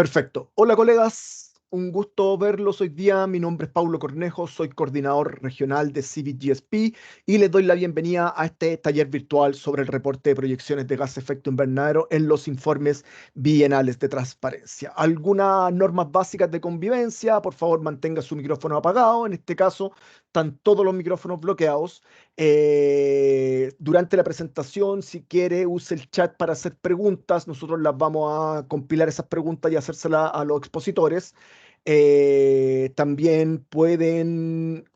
Perfecto. Hola colegas, un gusto verlos hoy día. Mi nombre es Paulo Cornejo, soy coordinador regional de CIVIC-GSP y les doy la bienvenida a este taller virtual sobre el reporte de proyecciones de gas efecto invernadero en los informes bienales de transparencia. Algunas normas básicas de convivencia, por favor mantenga su micrófono apagado, en este caso están todos los micrófonos bloqueados. Durante la presentación, si quiere, use el chat para hacer preguntas. Nosotros las vamos a compilar esas preguntas y hacérselas a los expositores. También pueden,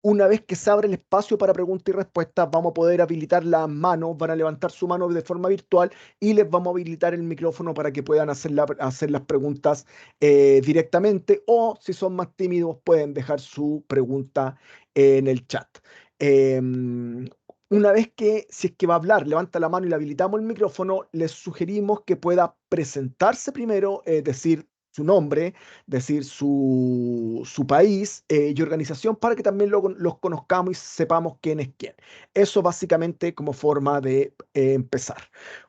una vez que se abre el espacio para preguntas y respuestas, vamos a poder habilitar las manos, van a levantar su mano de forma virtual y les vamos a habilitar el micrófono para que puedan hacer las preguntas directamente, o si son más tímidos pueden dejar su pregunta en el chat. Una vez que, si es que va a hablar, levanta la mano y le habilitamos el micrófono, les sugerimos que pueda presentarse primero, decir su nombre, decir su país y organización para que también los conozcamos y sepamos quién es quién. Eso básicamente como forma de empezar.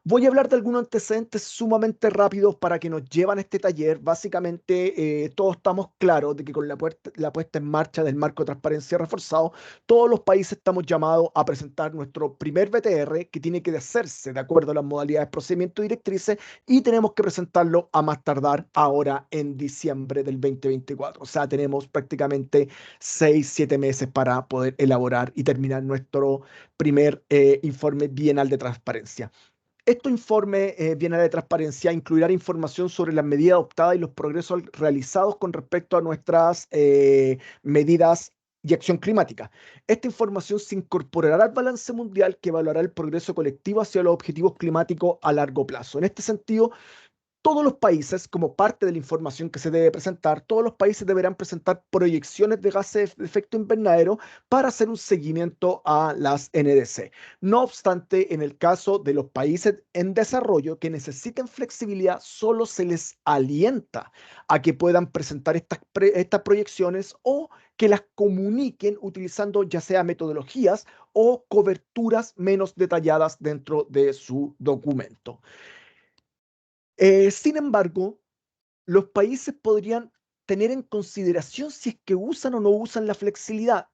Voy a hablar de algunos antecedentes sumamente rápidos para que nos lleven a este taller. Básicamente todos estamos claros de que con la puesta en marcha del marco de transparencia reforzado, todos los países estamos llamados a presentar nuestro primer BTR, que tiene que hacerse de acuerdo a las modalidades, procedimientos y directrices, y tenemos que presentarlo a más tardar ahora en diciembre del 2024. O sea, tenemos prácticamente 6, 7 meses para poder elaborar y terminar nuestro primer informe bienal de transparencia. Este informe bienal de transparencia incluirá información sobre las medidas adoptadas y los progresos realizados con respecto a nuestras medidas y acción climática. Esta información se incorporará al balance mundial que evaluará el progreso colectivo hacia los objetivos climáticos a largo plazo. En este sentido, todos los países, como parte de la información que se debe presentar, todos los países deberán presentar proyecciones de gases de efecto invernadero para hacer un seguimiento a las NDC. No obstante, en el caso de los países en desarrollo que necesiten flexibilidad, solo se les alienta a que puedan presentar estas proyecciones o que las comuniquen utilizando ya sea metodologías o coberturas menos detalladas dentro de su documento. Sin embargo, los países podrían tener en consideración si es que usan o no usan la flexibilidad,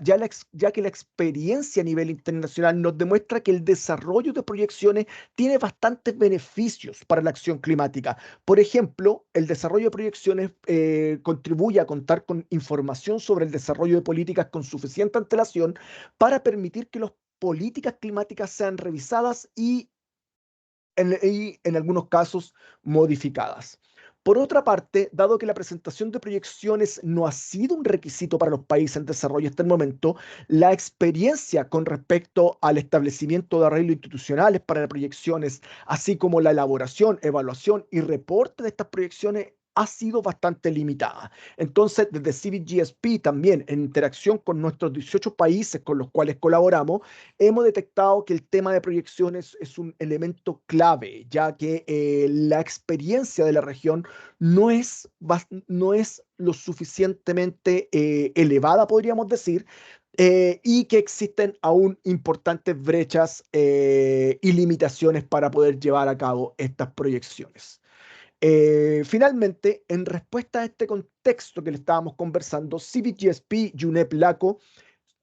ya que la experiencia a nivel internacional nos demuestra que el desarrollo de proyecciones tiene bastantes beneficios para la acción climática. Por ejemplo, el desarrollo de proyecciones contribuye a contar con información sobre el desarrollo de políticas con suficiente antelación para permitir que las políticas climáticas sean revisadas y en algunos casos modificadas. Por otra parte, dado que la presentación de proyecciones no ha sido un requisito para los países en desarrollo hasta el momento, la experiencia con respecto al establecimiento de arreglos institucionales para las proyecciones, así como la elaboración, evaluación y reporte de estas proyecciones ha sido bastante limitada. Entonces, desde Civic GSP, también en interacción con nuestros 18 países con los cuales colaboramos, hemos detectado que el tema de proyecciones es un elemento clave, ya que la experiencia de la región no es lo suficientemente elevada, podríamos decir, y que existen aún importantes brechas y limitaciones para poder llevar a cabo estas proyecciones. Finalmente, en respuesta a este contexto que le estábamos conversando, CBGSP y UNEP LACO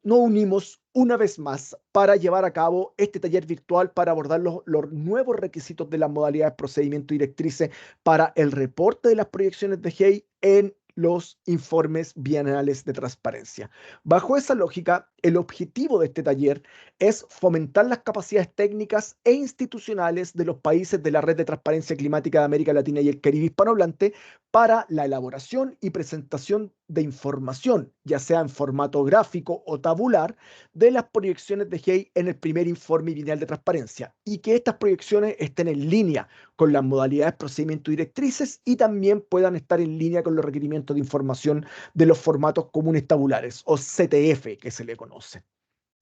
nos unimos una vez más para llevar a cabo este taller virtual para abordar los nuevos requisitos de las modalidades, procedimientos y directrices para el reporte de las proyecciones de GEI en los informes bienales de transparencia. Bajo esa lógica, el objetivo de este taller es fomentar las capacidades técnicas e institucionales de los países de la Red de Transparencia Climática de América Latina y el Caribe hispanohablante para la elaboración y presentación de información, ya sea en formato gráfico o tabular, de las proyecciones de GEI en el primer informe bienal de transparencia, y que estas proyecciones estén en línea con las modalidades, procedimientos y directrices, y también puedan estar en línea con los requerimientos de información de los formatos comunes tabulares o CTF que se le conoce.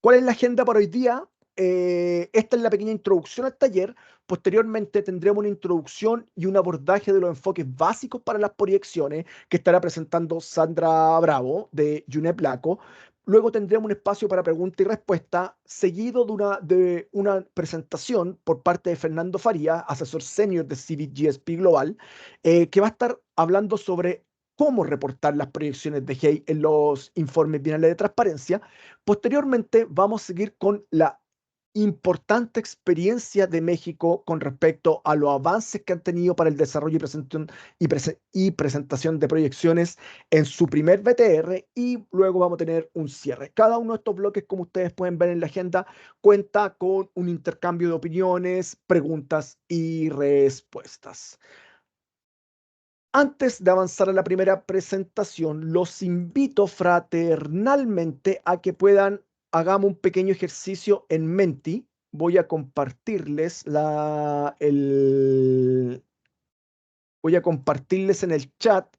¿Cuál es la agenda para hoy día? Esta es la pequeña introducción al taller. Posteriormente tendremos una introducción y un abordaje de los enfoques básicos para las proyecciones que estará presentando Sandra Bravo de UNEP LACO. Luego tendremos un espacio para pregunta y respuesta, seguido de una presentación por parte de Fernando Faría, asesor senior de CBGSP Global, que va a estar hablando sobre cómo reportar las proyecciones de GEI en los informes bienales de transparencia. Posteriormente, vamos a seguir con la importante experiencia de México con respecto a los avances que han tenido para el desarrollo y presentación de proyecciones en su primer BTR, y luego vamos a tener un cierre. Cada uno de estos bloques, como ustedes pueden ver en la agenda, cuenta con un intercambio de opiniones, preguntas y respuestas. Antes de avanzar a la primera presentación, los invito fraternalmente a que hagamos un pequeño ejercicio en Menti. Voy a compartirles voy a compartirles en el chat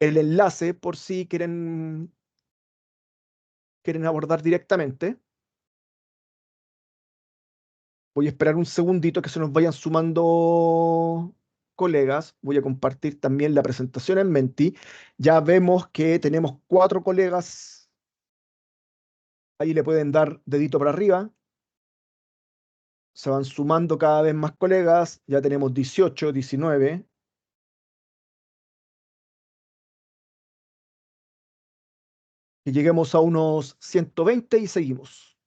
el enlace por si quieren abordar directamente. Voy a esperar un segundito que se nos vayan sumando colegas. Voy a compartir también la presentación en Menti. Ya vemos que tenemos 4 colegas. Ahí le pueden dar dedito para arriba. Se van sumando cada vez más colegas. Ya tenemos 18, 19. Y lleguemos a unos 120 y seguimos.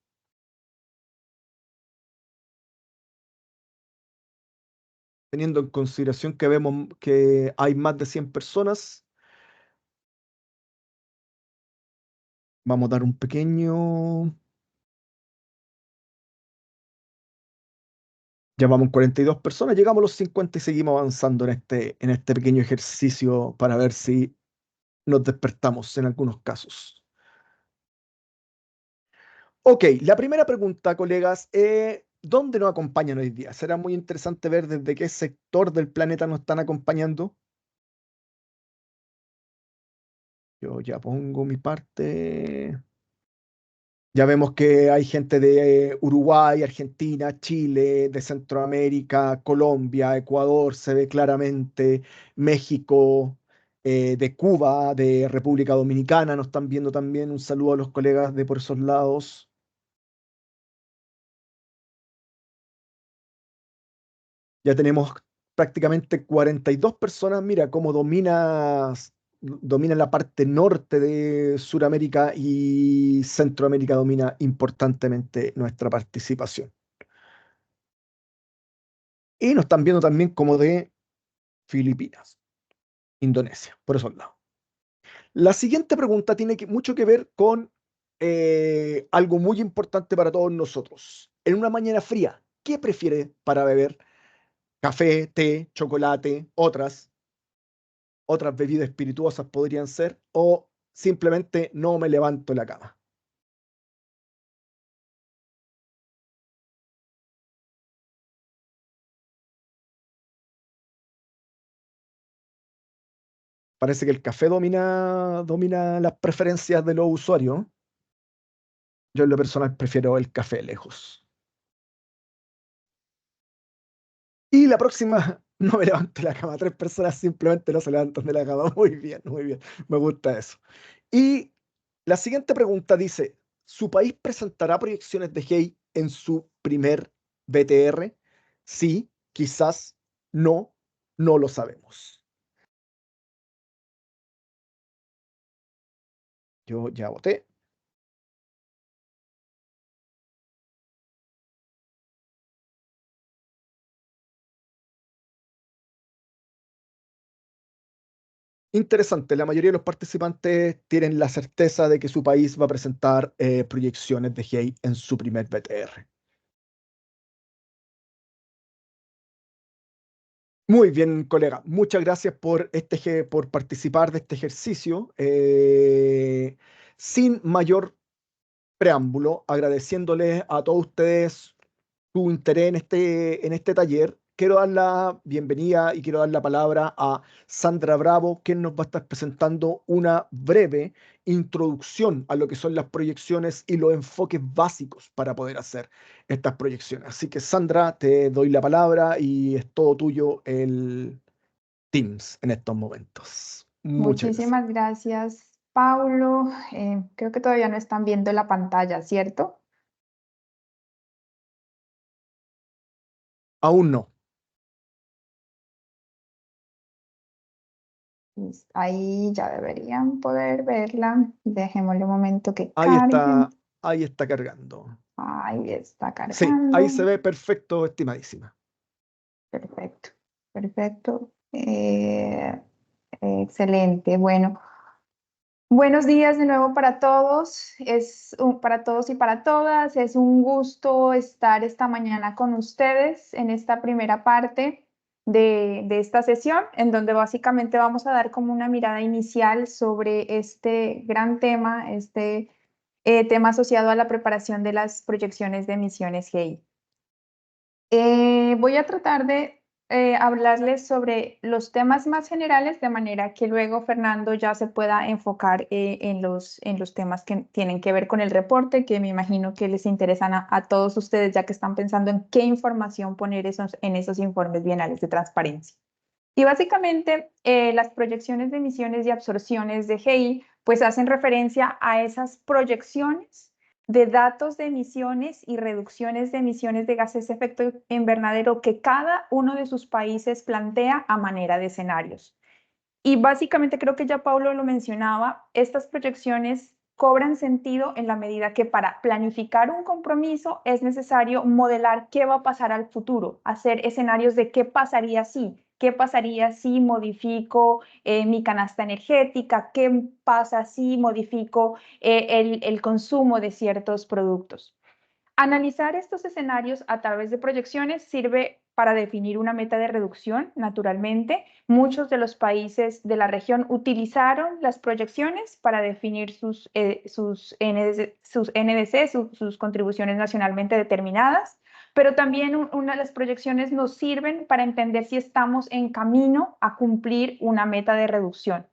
Teniendo en consideración que vemos que hay más de 100 personas, vamos a dar un pequeño. Ya vamos 42 personas, llegamos a los 50 y seguimos avanzando en este pequeño ejercicio para ver si nos despertamos en algunos casos. Ok, la primera pregunta, colegas, ¿dónde nos acompañan hoy día? Será muy interesante ver desde qué sector del planeta nos están acompañando. Yo ya pongo mi parte. Ya vemos que hay gente de Uruguay, Argentina, Chile, de Centroamérica, Colombia, Ecuador, se ve claramente, México, de Cuba, de República Dominicana, nos están viendo también. Un saludo a los colegas de por esos lados. Ya tenemos prácticamente 42 personas. Mira cómo domina la parte norte de Sudamérica, y Centroamérica domina importantemente nuestra participación. Y nos están viendo también como de Filipinas, Indonesia, por esos lados. La siguiente pregunta tiene mucho que ver con algo muy importante para todos nosotros. En una mañana fría, ¿qué prefiere para beber? ¿Café, té, chocolate, otras bebidas espirituosas podrían ser, o simplemente no me levanto de la cama? Parece que el café domina las preferencias de los usuarios. Yo en lo personal prefiero el café lejos. Y la próxima, no me levanto de la cama. 3 personas simplemente no se levantan de la cama. Muy bien, muy bien. Me gusta eso. Y la siguiente pregunta dice, ¿su país presentará proyecciones de GEI en su primer BTR? Sí, quizás, no, no lo sabemos. Yo ya voté. Interesante, la mayoría de los participantes tienen la certeza de que su país va a presentar proyecciones de GEI en su primer BTR. Muy bien, colega. Muchas gracias por participar de este ejercicio. Sin mayor preámbulo, agradeciéndoles a todos ustedes su interés en este taller, quiero dar la bienvenida y quiero dar la palabra a Sandra Bravo, quien nos va a estar presentando una breve introducción a lo que son las proyecciones y los enfoques básicos para poder hacer estas proyecciones. Así que, Sandra, te doy la palabra y es todo tuyo el Teams en estos momentos. Muchas gracias. Muchísimas gracias, Paulo. Creo que todavía no están viendo la pantalla, ¿cierto? Aún no. Ahí ya deberían poder verla. Dejémosle un momento que cargue. Ahí está cargando. Ahí está Sí, ahí cargando. se ve perfecto, estimadísima. Perfecto, perfecto. Excelente. Bueno, buenos días de nuevo para todos. Para todos y para todas. Es un gusto estar esta mañana con ustedes en esta primera parte de esta sesión, en donde básicamente vamos a dar como una mirada inicial sobre este gran tema, este tema asociado a la preparación de las proyecciones de emisiones GI. Voy a tratar de hablarles sobre los temas más generales, de manera que luego Fernando ya se pueda enfocar en los temas que tienen que ver con el reporte, que me imagino que les interesan a todos ustedes, ya que están pensando en qué información poner en esos informes bienales de transparencia. Y básicamente las proyecciones de emisiones y absorciones de GI pues hacen referencia a esas proyecciones de datos de emisiones y reducciones de emisiones de gases de efecto invernadero que cada uno de sus países plantea a manera de escenarios. Y básicamente creo que ya Paulo lo mencionaba, estas proyecciones cobran sentido en la medida que para planificar un compromiso es necesario modelar qué va a pasar al futuro, hacer escenarios de qué pasaría si modifico mi canasta energética, qué pasa si modifico el consumo de ciertos productos. Analizar estos escenarios a través de proyecciones sirve para definir una meta de reducción, naturalmente. Muchos de los países de la región utilizaron las proyecciones para definir sus NDC, sus contribuciones nacionalmente determinadas, pero también las proyecciones nos sirven para entender si estamos en camino a cumplir una meta de reducción.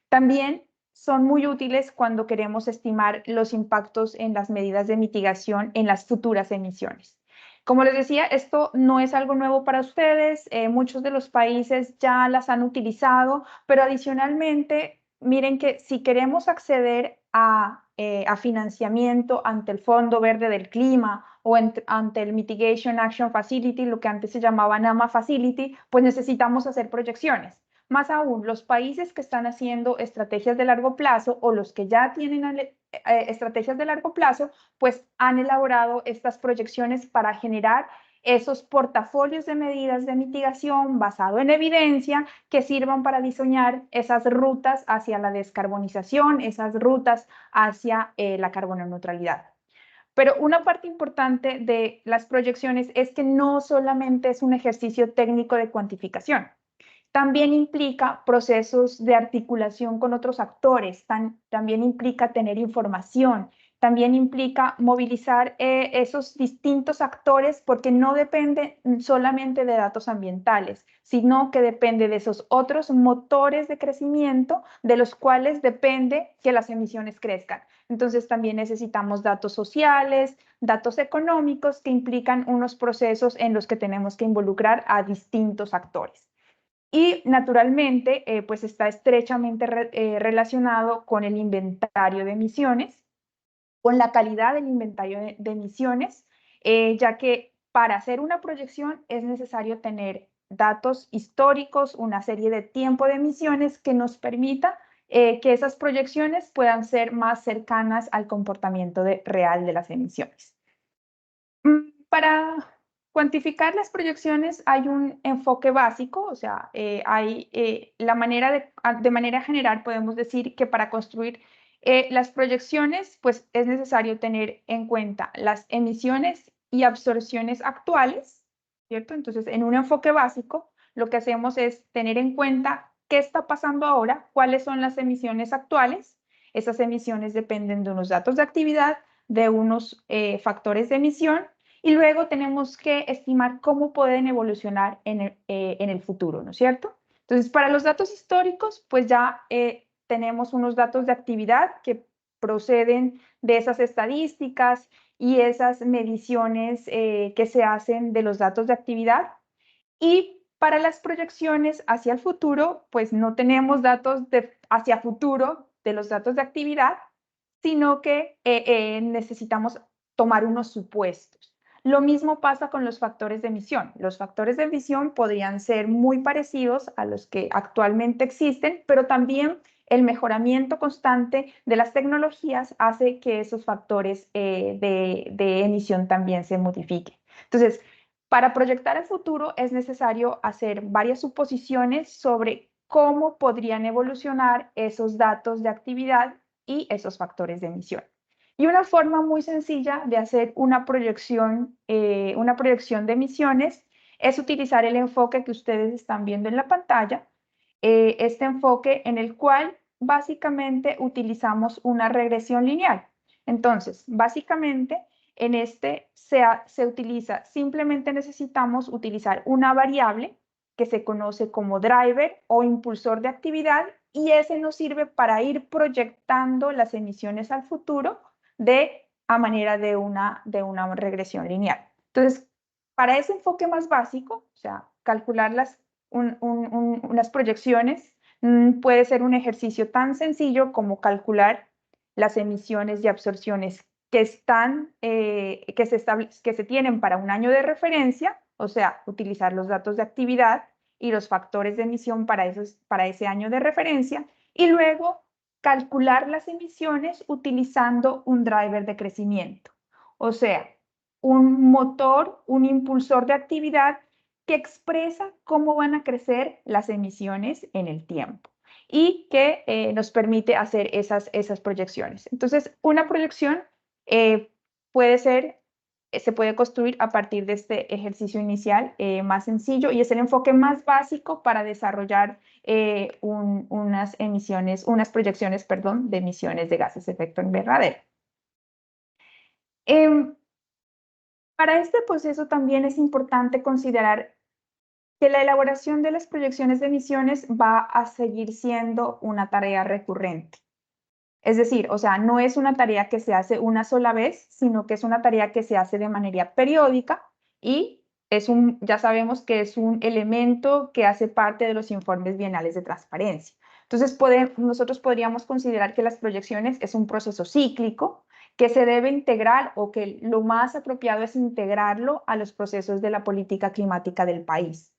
También son muy útiles cuando queremos estimar los impactos en las medidas de mitigación en las futuras emisiones. Como les decía, esto no es algo nuevo para ustedes, muchos de los países ya las han utilizado, pero adicionalmente, miren que si queremos acceder a financiamiento ante el Fondo Verde del Clima o ante el Mitigation Action Facility, lo que antes se llamaba NAMA Facility, pues necesitamos hacer proyecciones. Más aún, los países que están haciendo estrategias de largo plazo o los que ya tienen estrategias de largo plazo, pues han elaborado estas proyecciones para generar esos portafolios de medidas de mitigación basado en evidencia que sirvan para diseñar esas rutas hacia la descarbonización, esas rutas hacia la carbono neutralidad. Pero una parte importante de las proyecciones es que no solamente es un ejercicio técnico de cuantificación, también implica procesos de articulación con otros actores, también implica tener información, también implica movilizar esos distintos actores porque no depende solamente de datos ambientales, sino que depende de esos otros motores de crecimiento de los cuales depende que las emisiones crezcan. Entonces también necesitamos datos sociales, datos económicos que implican unos procesos en los que tenemos que involucrar a distintos actores. Y naturalmente, pues está estrechamente relacionado con el inventario de emisiones, con la calidad del inventario de emisiones, ya que para hacer una proyección es necesario tener datos históricos, una serie de tiempo de emisiones que nos permita que esas proyecciones puedan ser más cercanas al comportamiento real de las emisiones. Para cuantificar las proyecciones hay un enfoque básico, o sea, la manera de manera general podemos decir que para construir las proyecciones, pues es necesario tener en cuenta las emisiones y absorciones actuales, ¿cierto? Entonces, en un enfoque básico, lo que hacemos es tener en cuenta qué está pasando ahora, cuáles son las emisiones actuales. Esas emisiones dependen de unos datos de actividad, de unos factores de emisión y luego tenemos que estimar cómo pueden evolucionar en el futuro, ¿no es cierto? Entonces, para los datos históricos, pues ya tenemos unos datos de actividad que proceden de esas estadísticas y esas mediciones que se hacen de los datos de actividad. Y para las proyecciones hacia el futuro, pues no tenemos datos hacia futuro de los datos de actividad, sino que necesitamos tomar unos supuestos. Lo mismo pasa con los factores de emisión. Los factores de emisión podrían ser muy parecidos a los que actualmente existen, pero también el mejoramiento constante de las tecnologías hace que esos factores de emisión también se modifiquen. Entonces, para proyectar el futuro es necesario hacer varias suposiciones sobre cómo podrían evolucionar esos datos de actividad y esos factores de emisión. Y una forma muy sencilla de hacer una proyección de emisiones es utilizar el enfoque que ustedes están viendo en la pantalla, este enfoque en el cual básicamente utilizamos una regresión lineal. Entonces, básicamente en este se utiliza, simplemente necesitamos utilizar una variable que se conoce como driver o impulsor de actividad y ese nos sirve para ir proyectando las emisiones al futuro a manera de una regresión lineal. Entonces, para ese enfoque más básico, o sea, calcular unas proyecciones, puede ser un ejercicio tan sencillo como calcular las emisiones y absorciones que se tienen para un año de referencia, o sea, utilizar los datos de actividad y los factores de emisión para ese año de referencia, y luego calcular las emisiones utilizando un driver de crecimiento, o sea, un motor, un impulsor de actividad que expresa cómo van a crecer las emisiones en el tiempo y que nos permite hacer esas proyecciones. Entonces, una proyección se puede construir a partir de este ejercicio inicial más sencillo y es el enfoque más básico para desarrollar unas proyecciones, perdón, de emisiones de gases de efecto invernadero. Para este proceso también es importante considerar que la elaboración de las proyecciones de emisiones va a seguir siendo una tarea recurrente. Es decir, o sea, no es una tarea que se hace una sola vez, sino que es una tarea que se hace de manera periódica y ya sabemos que es un elemento que hace parte de los informes bienales de transparencia. Entonces, nosotros podríamos considerar que las proyecciones es un proceso cíclico que se debe integrar o que lo más apropiado es integrarlo a los procesos de la política climática del país.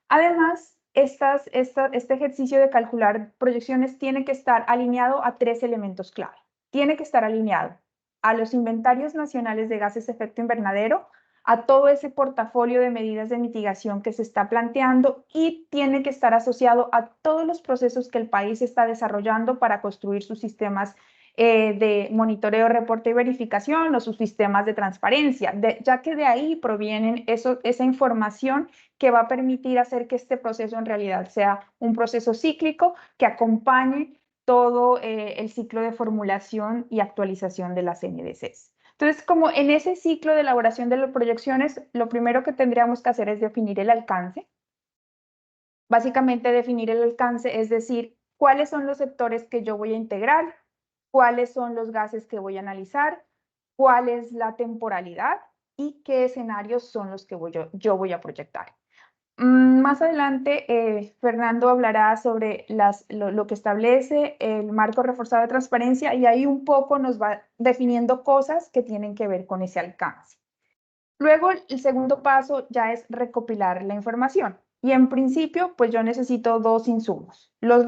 Además, este ejercicio de calcular proyecciones tiene que estar alineado a 3 elementos clave. Tiene que estar alineado a los inventarios nacionales de gases de efecto invernadero, a todo ese portafolio de medidas de mitigación que se está planteando y tiene que estar asociado a todos los procesos que el país está desarrollando para construir sus sistemas de monitoreo, reporte y verificación o sus sistemas de transparencia, ya que de ahí provienen esa información que va a permitir hacer que este proceso en realidad sea un proceso cíclico que acompañe todo el ciclo de formulación y actualización de las NDCs. Entonces, como en ese ciclo de elaboración de las proyecciones, lo primero que tendríamos que hacer es definir el alcance. Básicamente definir el alcance, es decir, cuáles son los sectores que yo voy a integrar, cuáles son los gases que voy a analizar, cuál es la temporalidad y qué escenarios son los que yo voy a proyectar. Más adelante, Fernando hablará sobre lo que establece el marco reforzado de transparencia y ahí un poco nos va definiendo cosas que tienen que ver con ese alcance. Luego, el segundo paso ya es recopilar la información. Y en principio, pues yo necesito 2 insumos. Los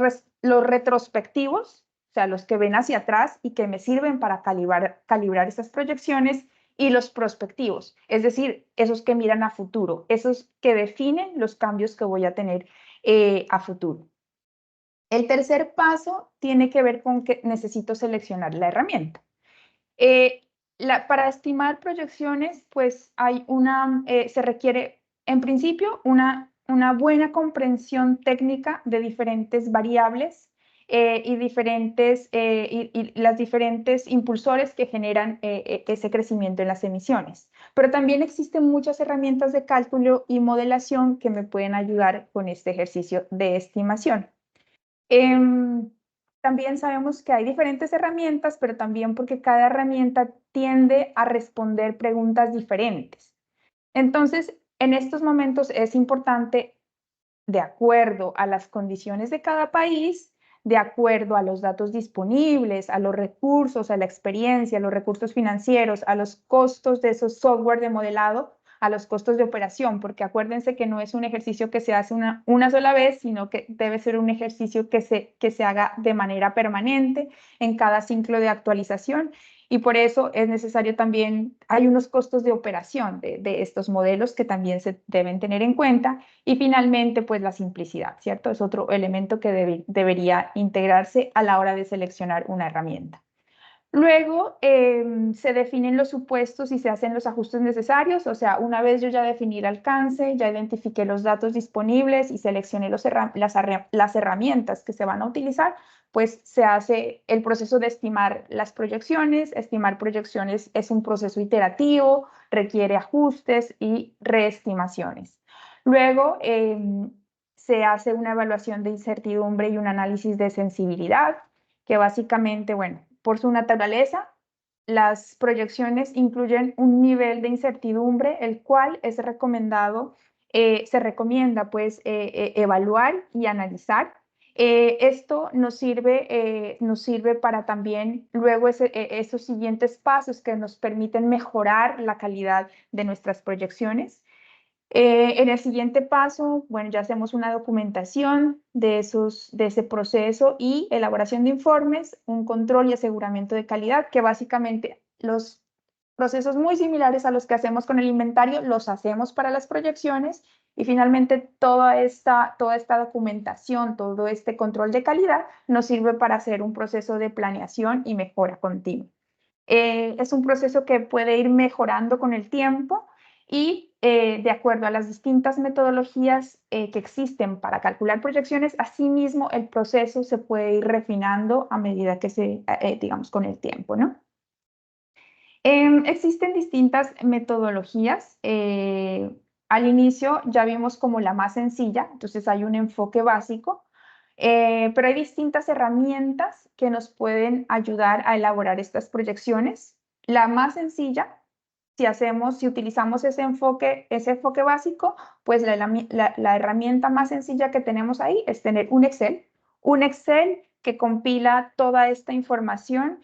retrospectivos, o sea, los que ven hacia atrás y que me sirven para calibrar esas proyecciones, y los prospectivos, es decir, esos que miran a futuro, esos que definen los cambios que voy a tener a futuro. El tercer paso tiene que ver con que necesito seleccionar la herramienta. Para estimar proyecciones, pues se requiere, en principio, una buena comprensión técnica de diferentes variables y las diferentes impulsores que generan ese crecimiento en las emisiones. Pero también existen muchas herramientas de cálculo y modelación que me pueden ayudar con este ejercicio de estimación. También sabemos que hay diferentes herramientas, pero también porque cada herramienta tiende a responder preguntas diferentes. Entonces, en estos momentos es importante, de acuerdo a las condiciones de cada país, de acuerdo a los datos disponibles, a los recursos, a la experiencia, a los recursos financieros, a los costos de esos software de modelado, a los costos de operación, porque acuérdense que no es un ejercicio que se hace una sola vez, sino que debe ser un ejercicio que se haga de manera permanente en cada ciclo de actualización. Y por eso es necesario también, hay unos costos de operación de estos modelos que también se deben tener en cuenta. Y finalmente, pues la simplicidad, ¿cierto? Es otro elemento que debería integrarse a la hora de seleccionar una herramienta. Luego se definen los supuestos y se hacen los ajustes necesarios, o sea, una vez yo ya definí el alcance, ya identifiqué los datos disponibles y seleccioné las herramientas que se van a utilizar, pues se hace el proceso de estimar las proyecciones. Estimar proyecciones es un proceso iterativo, requiere ajustes y reestimaciones. Luego se hace una evaluación de incertidumbre y un análisis de sensibilidad, que básicamente, bueno, por su naturaleza, las proyecciones incluyen un nivel de incertidumbre, el cual es recomendado, se recomienda pues evaluar y analizar. Esto nos sirve para también luego esos siguientes pasos que nos permiten mejorar la calidad de nuestras proyecciones. En el siguiente paso, bueno, ya hacemos una documentación de ese proceso y elaboración de informes, un control y aseguramiento de calidad, que básicamente los procesos muy similares a los que hacemos con el inventario, los hacemos para las proyecciones. Y finalmente toda esta documentación, todo este control de calidad nos sirve para hacer un proceso de planeación y mejora continua. Es un proceso que puede ir mejorando con el tiempo y de acuerdo a las distintas metodologías que existen para calcular proyecciones, asimismo el proceso se puede ir refinando a medida que digamos, con el tiempo, ¿no? Existen distintas metodologías. Al inicio ya vimos como la más sencilla, entonces hay un enfoque básico, pero hay distintas herramientas que nos pueden ayudar a elaborar estas proyecciones. La más sencilla, si utilizamos ese enfoque básico, pues la herramienta más sencilla que tenemos ahí es tener un Excel que compila toda esta información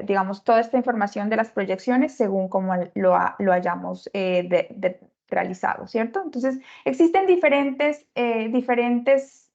digamos, toda esta información de las proyecciones según como lo hayamos realizado, ¿cierto? Entonces, existen diferentes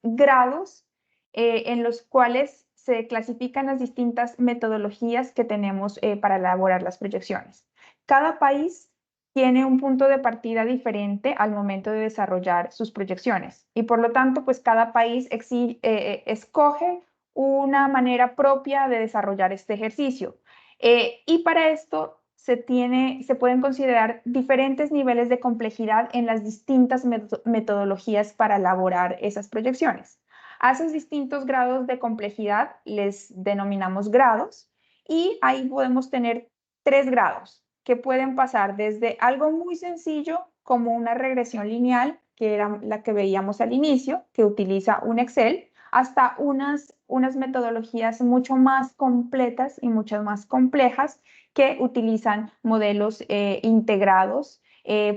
grados en los cuales se clasifican las distintas metodologías que tenemos para elaborar las proyecciones. Cada país tiene un punto de partida diferente al momento de desarrollar sus proyecciones y por lo tanto, pues cada país escoge una manera propia de desarrollar este ejercicio. Y para esto se pueden considerar diferentes niveles de complejidad en las distintas metodologías para elaborar esas proyecciones. A esos distintos grados de complejidad les denominamos grados y ahí podemos tener 3 grados que pueden pasar desde algo muy sencillo como una regresión lineal, que era la que veíamos al inicio, que utiliza un Excel, hasta unas metodologías mucho más completas y muchas más complejas que utilizan modelos integrados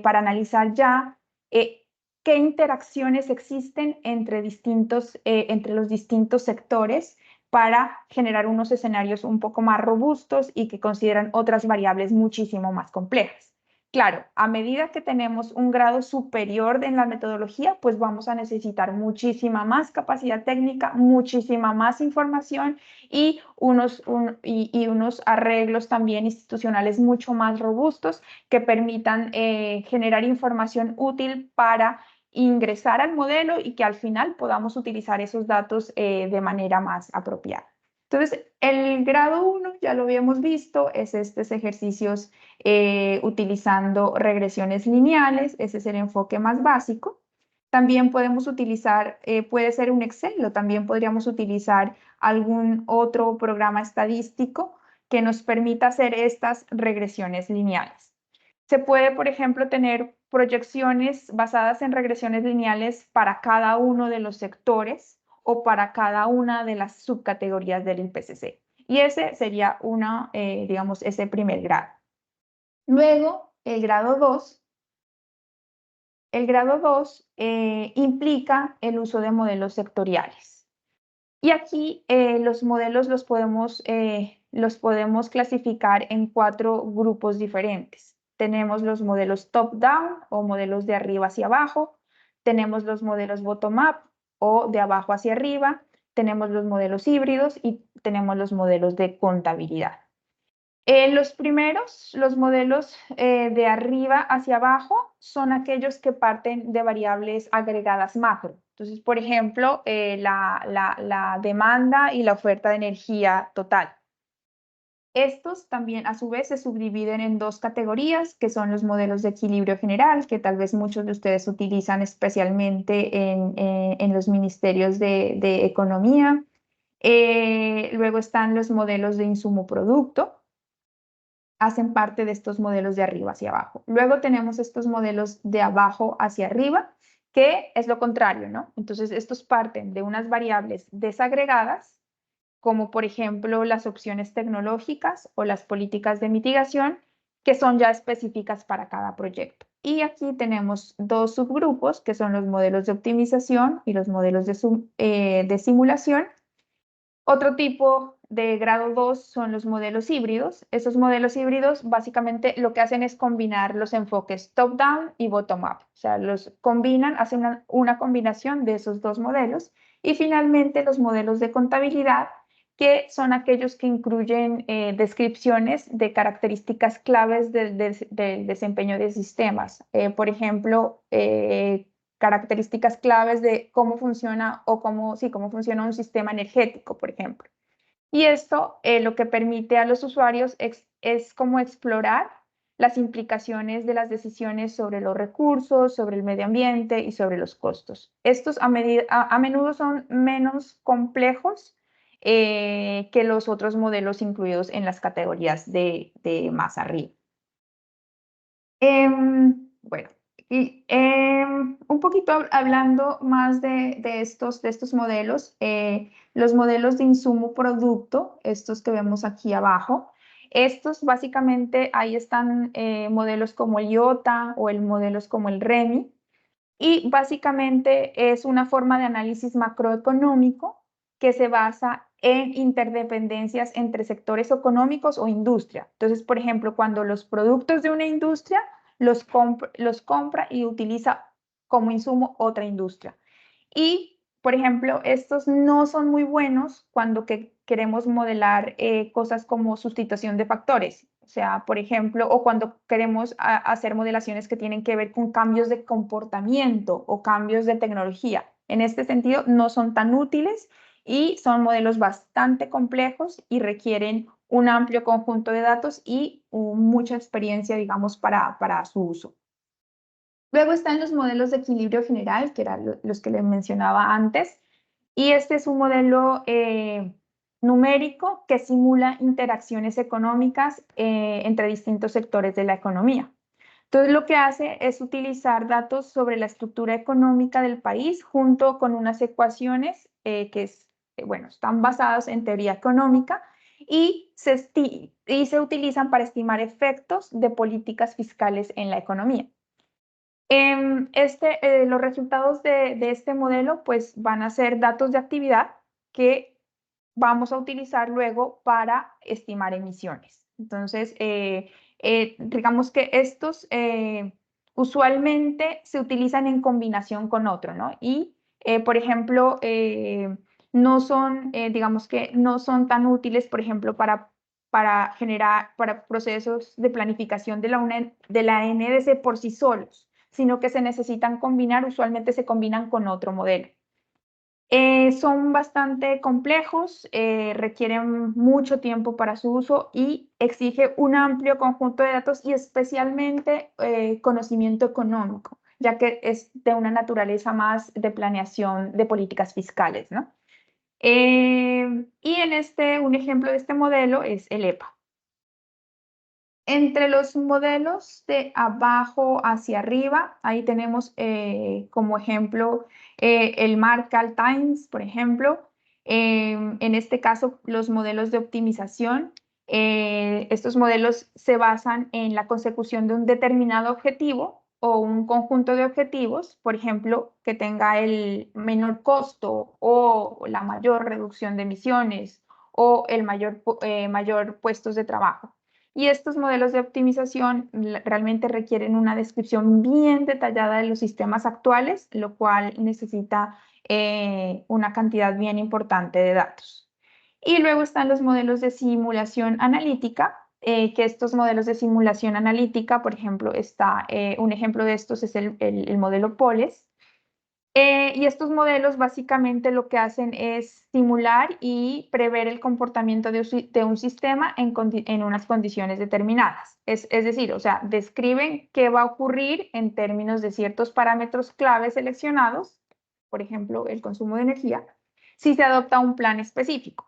para analizar ya qué interacciones existen entre los distintos sectores para generar unos escenarios un poco más robustos y que consideran otras variables muchísimo más complejas. Claro, a medida que tenemos un grado superior en la metodología, pues vamos a necesitar muchísima más capacidad técnica, muchísima más información y unos arreglos también institucionales mucho más robustos que permitan generar información útil para ingresar al modelo y que al final podamos utilizar esos datos de manera más apropiada. Entonces, el grado 1 ya lo habíamos visto, es estos ejercicios utilizando regresiones lineales, ese es el enfoque más básico. También podemos utilizar, puede ser un Excel o también podríamos utilizar algún otro programa estadístico que nos permita hacer estas regresiones lineales. Se puede, por ejemplo, tener proyecciones basadas en regresiones lineales para cada uno de los sectores o para cada una de las subcategorías del IPCC. Y ese sería digamos, ese primer grado. Luego, el grado 2 El grado 2 implica el uso de modelos sectoriales. Y aquí los modelos los podemos clasificar en 4 grupos diferentes. Tenemos los modelos top-down o modelos de arriba hacia abajo. Tenemos los modelos bottom-up o de abajo hacia arriba. Tenemos los modelos híbridos y tenemos los modelos de contabilidad. Los primeros, los modelos de arriba hacia abajo, son aquellos que parten de variables agregadas macro. Entonces, por ejemplo, la demanda y la oferta de energía total. Estos también, a su vez, se subdividen en 2 categorías, que son los modelos de equilibrio general, que tal vez muchos de ustedes utilizan especialmente en los ministerios de economía. Luego están los modelos de insumo-producto, hacen parte de estos modelos de arriba hacia abajo. Luego tenemos estos modelos de abajo hacia arriba, que es lo contrario, ¿no? Entonces, estos parten de unas variables desagregadas, como por ejemplo las opciones tecnológicas o las políticas de mitigación, que son ya específicas para cada proyecto. Y aquí tenemos 2 subgrupos, que son los modelos de optimización y los modelos de simulación. Otro tipo de grado 2 son los modelos híbridos. Esos modelos híbridos básicamente lo que hacen es combinar los enfoques top-down y bottom-up. O sea, los combinan, hacen una combinación de esos 2 modelos. Y finalmente los modelos de contabilidad, que son aquellos que incluyen descripciones de características claves del desempeño de sistemas. Por ejemplo, características claves de cómo funciona o cómo funciona un sistema energético, por ejemplo. Y esto lo que permite a los usuarios es como explorar las implicaciones de las decisiones sobre los recursos, sobre el medio ambiente y sobre los costos. Estos a menudo son menos complejos que los otros modelos incluidos en las categorías de más arriba. Bueno, y un poquito hablando más de estos modelos, los modelos de insumo-producto, estos que vemos aquí abajo, estos básicamente ahí están modelos como el IOTA o modelos como el REMI, y básicamente es una forma de análisis macroeconómico que se basa en interdependencias entre sectores económicos o industria. Entonces, por ejemplo, cuando los productos de una industria los compra y utiliza como insumo otra industria. Y, por ejemplo, estos no son muy buenos cuando queremos modelar cosas como sustitución de factores. O sea, por ejemplo, o cuando queremos hacer modelaciones que tienen que ver con cambios de comportamiento o cambios de tecnología. En este sentido, no son tan útiles y son modelos bastante complejos y requieren un amplio conjunto de datos y mucha experiencia, digamos, para su uso. Luego están los modelos de equilibrio general, que eran los que les mencionaba antes, y este es un modelo numérico que simula interacciones económicas entre distintos sectores de la economía. Entonces, lo que hace es utilizar datos sobre la estructura económica del país junto con unas ecuaciones bueno, están basadas en teoría económica y se utilizan para estimar efectos de políticas fiscales en la economía. Los resultados de este modelo pues van a ser datos de actividad que vamos a utilizar luego para estimar emisiones. Entonces, digamos que estos usualmente se utilizan en combinación con otro, ¿no? Y, por ejemplo, no son, digamos que no son tan útiles, por ejemplo, para procesos de planificación de la NDC por sí solos, sino que se necesitan combinar, usualmente se combinan con otro modelo. Son bastante complejos, requieren mucho tiempo para su uso y exige un amplio conjunto de datos y especialmente conocimiento económico, ya que es de una naturaleza más de planeación de políticas fiscales, ¿no? Y un ejemplo de este modelo es el EPA. Entre los modelos de abajo hacia arriba, ahí tenemos como ejemplo el Markall Times, por ejemplo. En este caso, los modelos de optimización. Estos modelos se basan en la consecución de un determinado objetivo o un conjunto de objetivos, por ejemplo, que tenga el menor costo o la mayor reducción de emisiones o el mayor puestos de trabajo. Y estos modelos de optimización realmente requieren una descripción bien detallada de los sistemas actuales, lo cual necesita una cantidad bien importante de datos. Y luego están los modelos de simulación analítica, que estos modelos de simulación analítica, por ejemplo, un ejemplo de estos es el modelo POLES. Y estos modelos básicamente lo que hacen es simular y prever el comportamiento de un sistema en unas condiciones determinadas. Es decir, o sea, describen qué va a ocurrir en términos de ciertos parámetros clave seleccionados, por ejemplo, el consumo de energía, si se adopta un plan específico.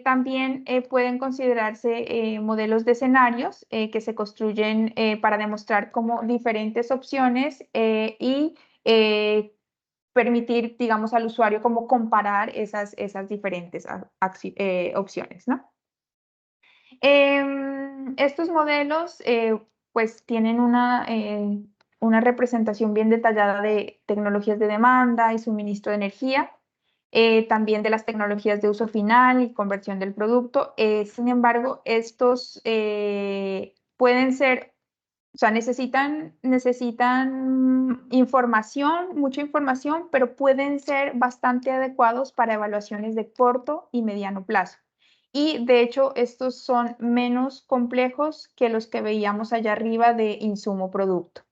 También pueden considerarse modelos de escenarios que se construyen para demostrar como diferentes opciones y permitir, digamos, al usuario como comparar esas diferentes opciones, ¿no? Estos modelos pues tienen una representación bien detallada de tecnologías de demanda y suministro de energía, también de las tecnologías de uso final y conversión del producto. Sin embargo, estos pueden ser, o sea, necesitan información, mucha información, pero pueden ser bastante adecuados para evaluaciones de corto y mediano plazo. Y de hecho, estos son menos complejos que los que veíamos allá arriba de insumo-producto.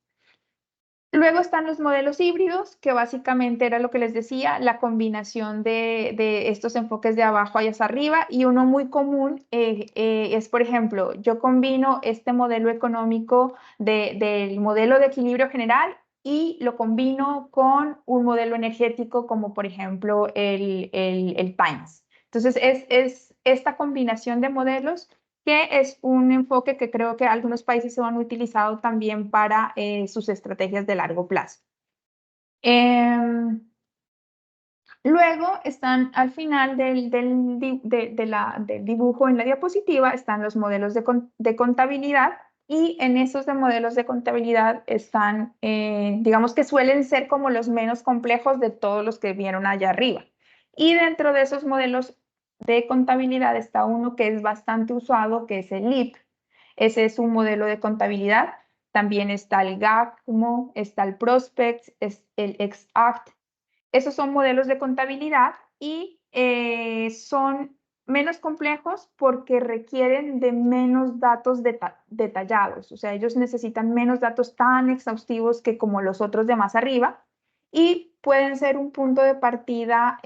Luego están los modelos híbridos, que básicamente era lo que les decía, la combinación de estos enfoques de abajo hacia arriba, y uno muy común es, por ejemplo, yo combino este modelo económico del modelo de equilibrio general y lo combino con un modelo energético como por ejemplo el Times. Entonces es esta combinación de modelos que es un enfoque que creo que algunos países se han utilizado también para sus estrategias de largo plazo. Luego están al final del dibujo en la diapositiva, están los modelos de contabilidad, y en esos de modelos de contabilidad están, digamos que suelen ser como los menos complejos de todos los que vieron allá arriba. Y dentro de esos modelos de contabilidad está uno que es bastante usado, que es el LEAP. Ese es un modelo de contabilidad. También está el GACMO, está el Prospect, es el Exact. Esos son modelos de contabilidad y son menos complejos porque requieren de menos datos detallados. O sea, ellos necesitan menos datos tan exhaustivos que como los otros de más arriba, y pueden ser un punto de partida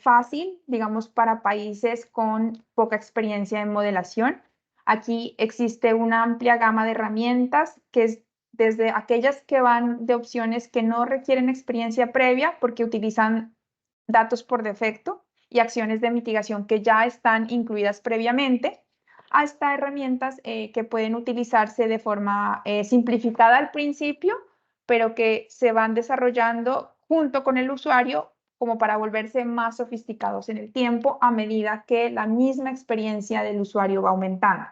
fácil, digamos, para países con poca experiencia en modelación. Aquí existe una amplia gama de herramientas que es desde aquellas que van de opciones que no requieren experiencia previa porque utilizan datos por defecto y acciones de mitigación que ya están incluidas previamente, hasta herramientas que pueden utilizarse de forma simplificada al principio, pero que se van desarrollando junto con el usuario como para volverse más sofisticados en el tiempo a medida que la misma experiencia del usuario va aumentando.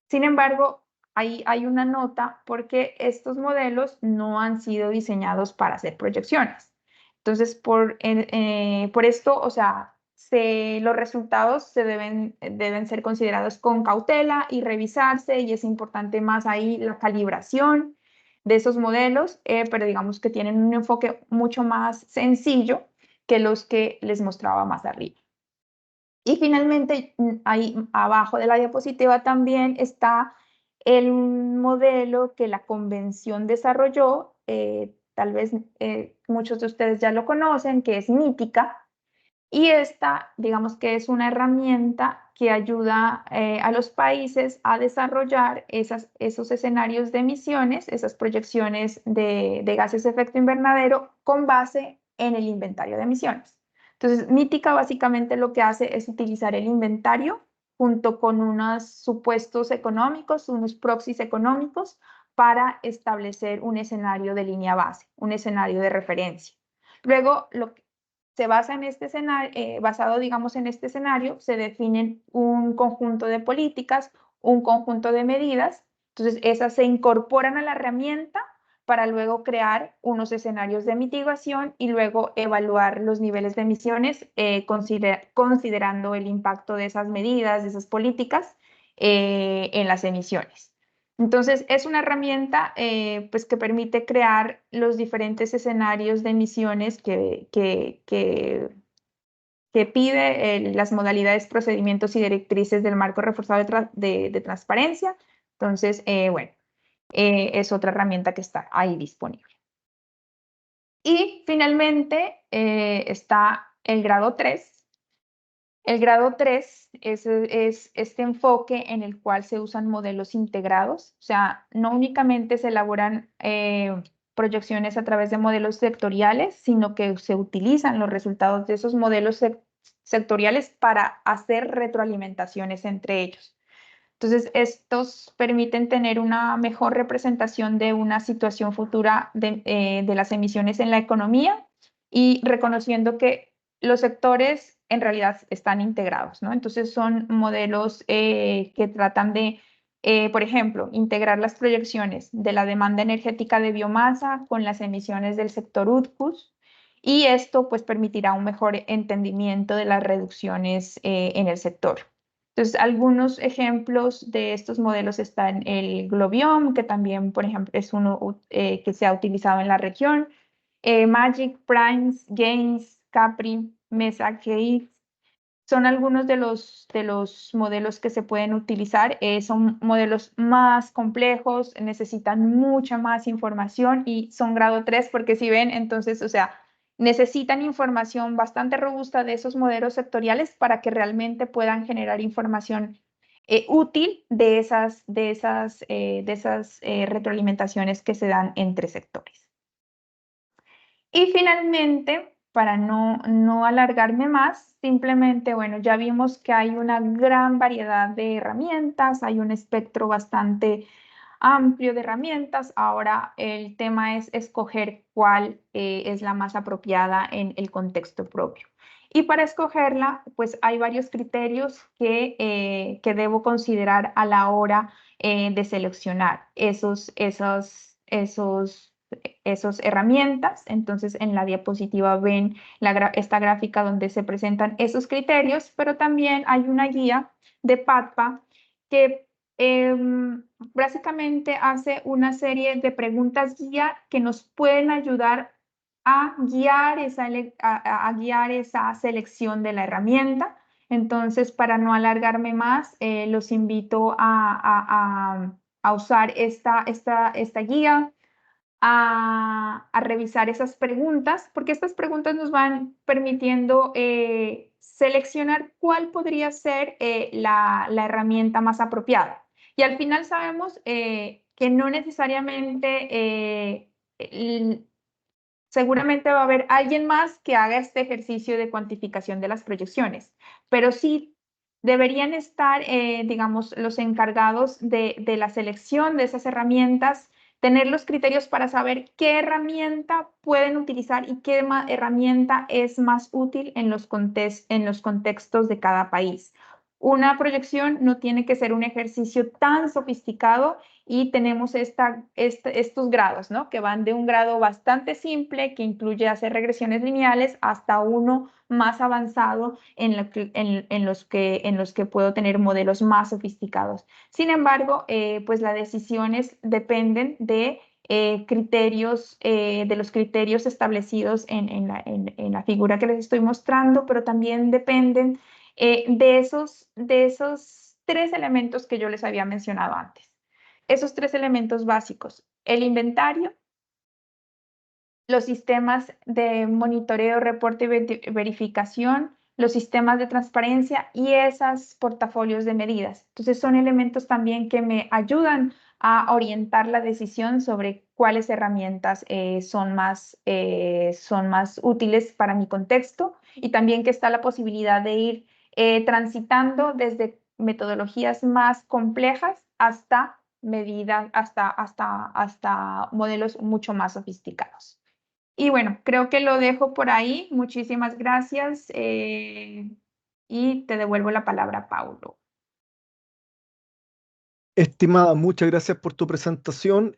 Sin embargo, hay una nota porque estos modelos no han sido diseñados para hacer proyecciones. Entonces, por esto, o sea, los resultados deben ser considerados con cautela y revisarse, y es importante más ahí la calibración de esos modelos, pero digamos que tienen un enfoque mucho más sencillo que los que les mostraba más arriba. Y finalmente, ahí abajo de la diapositiva también está el modelo que la convención desarrolló, tal vez muchos de ustedes ya lo conocen, que es Mítica. Y esta, digamos que es una herramienta que ayuda a los países a desarrollar esos escenarios de emisiones, esas proyecciones de gases de efecto invernadero con base en el inventario de emisiones. Entonces, Mítica básicamente lo que hace es utilizar el inventario junto con unos supuestos económicos, unos proxies económicos, para establecer un escenario de línea base, un escenario de referencia. Luego, se basa en este escenario, basado, digamos, en este escenario, se definen un conjunto de políticas, un conjunto de medidas. Entonces, esas se incorporan a la herramienta para luego crear unos escenarios de mitigación y luego evaluar los niveles de emisiones, considerando el impacto de esas medidas, de esas políticas en las emisiones. Entonces, es una herramienta pues que permite crear los diferentes escenarios de emisiones que pide las modalidades, procedimientos y directrices del marco reforzado de transparencia. Entonces, bueno, es otra herramienta que está ahí disponible. Y finalmente está el grado 3. El grado 3 es este enfoque en el cual se usan modelos integrados, o sea, no únicamente se elaboran proyecciones a través de modelos sectoriales, sino que se utilizan los resultados de esos modelos sectoriales para hacer retroalimentaciones entre ellos. Entonces, estos permiten tener una mejor representación de una situación futura de las emisiones en la economía y reconociendo que los sectores en realidad están integrados, ¿no? Entonces, son modelos que tratan de, por ejemplo, integrar las proyecciones de la demanda energética de biomasa con las emisiones del sector UTCUS, y esto pues permitirá un mejor entendimiento de las reducciones en el sector. Entonces, algunos ejemplos de estos modelos están el Globiome, que también, por ejemplo, es uno que se ha utilizado en la región, Magic, Primes, Gains, Capri, Mesa, GX. Son algunos de los modelos que se pueden utilizar. Son modelos más complejos, necesitan mucha más información y son grado 3 porque si ven, entonces, o sea, necesitan información bastante robusta de esos modelos sectoriales para que realmente puedan generar información útil de esas retroalimentaciones que se dan entre sectores. Y finalmente, para no alargarme más, simplemente, bueno, ya vimos que hay una gran variedad de herramientas, hay un espectro bastante amplio de herramientas. Ahora el tema es escoger cuál es la más apropiada en el contexto propio. Y para escogerla, pues hay varios criterios que debo considerar a la hora de seleccionar esas herramientas. Entonces, en la diapositiva ven esta gráfica donde se presentan esos criterios, pero también hay una guía de PADPA que básicamente hace una serie de preguntas guía que nos pueden ayudar a guiar esa selección de la herramienta. Entonces, para no alargarme más, los invito a usar esta guía, a revisar esas preguntas, porque estas preguntas nos van permitiendo seleccionar cuál podría ser la herramienta más apropiada. Y al final sabemos que no necesariamente, seguramente va a haber alguien más que haga este ejercicio de cuantificación de las proyecciones, pero sí deberían estar, digamos, los encargados de la selección de esas herramientas, tener los criterios para saber qué herramienta pueden utilizar y qué herramienta es más útil en los contextos de cada país. Una proyección no tiene que ser un ejercicio tan sofisticado y tenemos estos grados, ¿no? Que van de un grado bastante simple, que incluye hacer regresiones lineales, hasta uno más avanzado en los que puedo tener modelos más sofisticados. Sin embargo, pues las decisiones dependen de de los criterios establecidos en la figura que les estoy mostrando, pero también dependen de esos tres elementos que yo les había mencionado antes. Esos tres elementos básicos: el inventario, los sistemas de monitoreo, reporte y verificación, los sistemas de transparencia y esos portafolios de medidas. Entonces, son elementos también que me ayudan a orientar la decisión sobre cuáles herramientas son más útiles para mi contexto, y también que está la posibilidad de ir transitando desde metodologías más complejas hasta medidas, hasta modelos mucho más sofisticados. Y bueno, creo que lo dejo por ahí. Muchísimas gracias y te devuelvo la palabra, Paulo. Estimada, muchas gracias por tu presentación.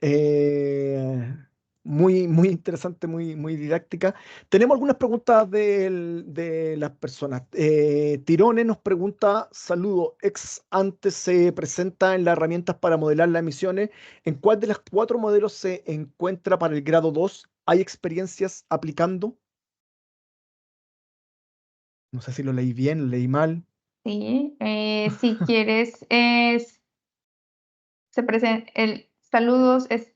muy interesante, muy didáctica. Tenemos algunas preguntas de las personas. Tirone nos pregunta, saludo, ex antes se presenta en las herramientas para modelar las emisiones. ¿En cuál de las 4 modelos se encuentra para el grado 2? ¿Hay experiencias aplicando? No sé si lo leí bien, lo leí mal. Sí, si quieres, saludos, es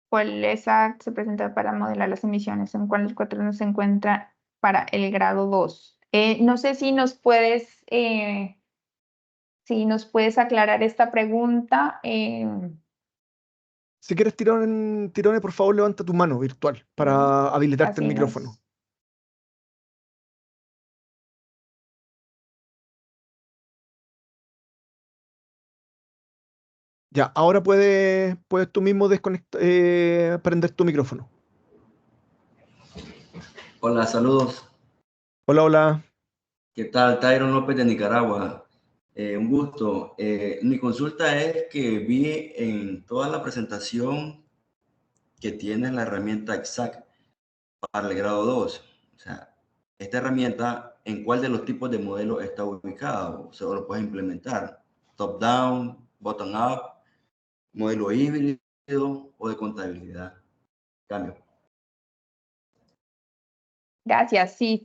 cuál exact se presenta para modelar las emisiones, en cuáles 4 no se encuentra para el grado 2. No sé si nos puedes aclarar esta pregunta. Si quieres, Tirone, por favor, levanta tu mano virtual para habilitarte el Así micrófono. Ya, ahora puedes tú mismo prender tu micrófono. Hola, saludos. Hola, hola. ¿Qué tal? Tyron López de Nicaragua. Un gusto. Mi consulta es que vi en toda la presentación que tiene la herramienta Exact para el grado 2. O sea, esta herramienta, ¿en cuál de los tipos de modelos está ubicada? O sea, ¿o lo puedes implementar? Top-down, bottom-up, modelo híbrido o de contabilidad. Cambio. Gracias, sí.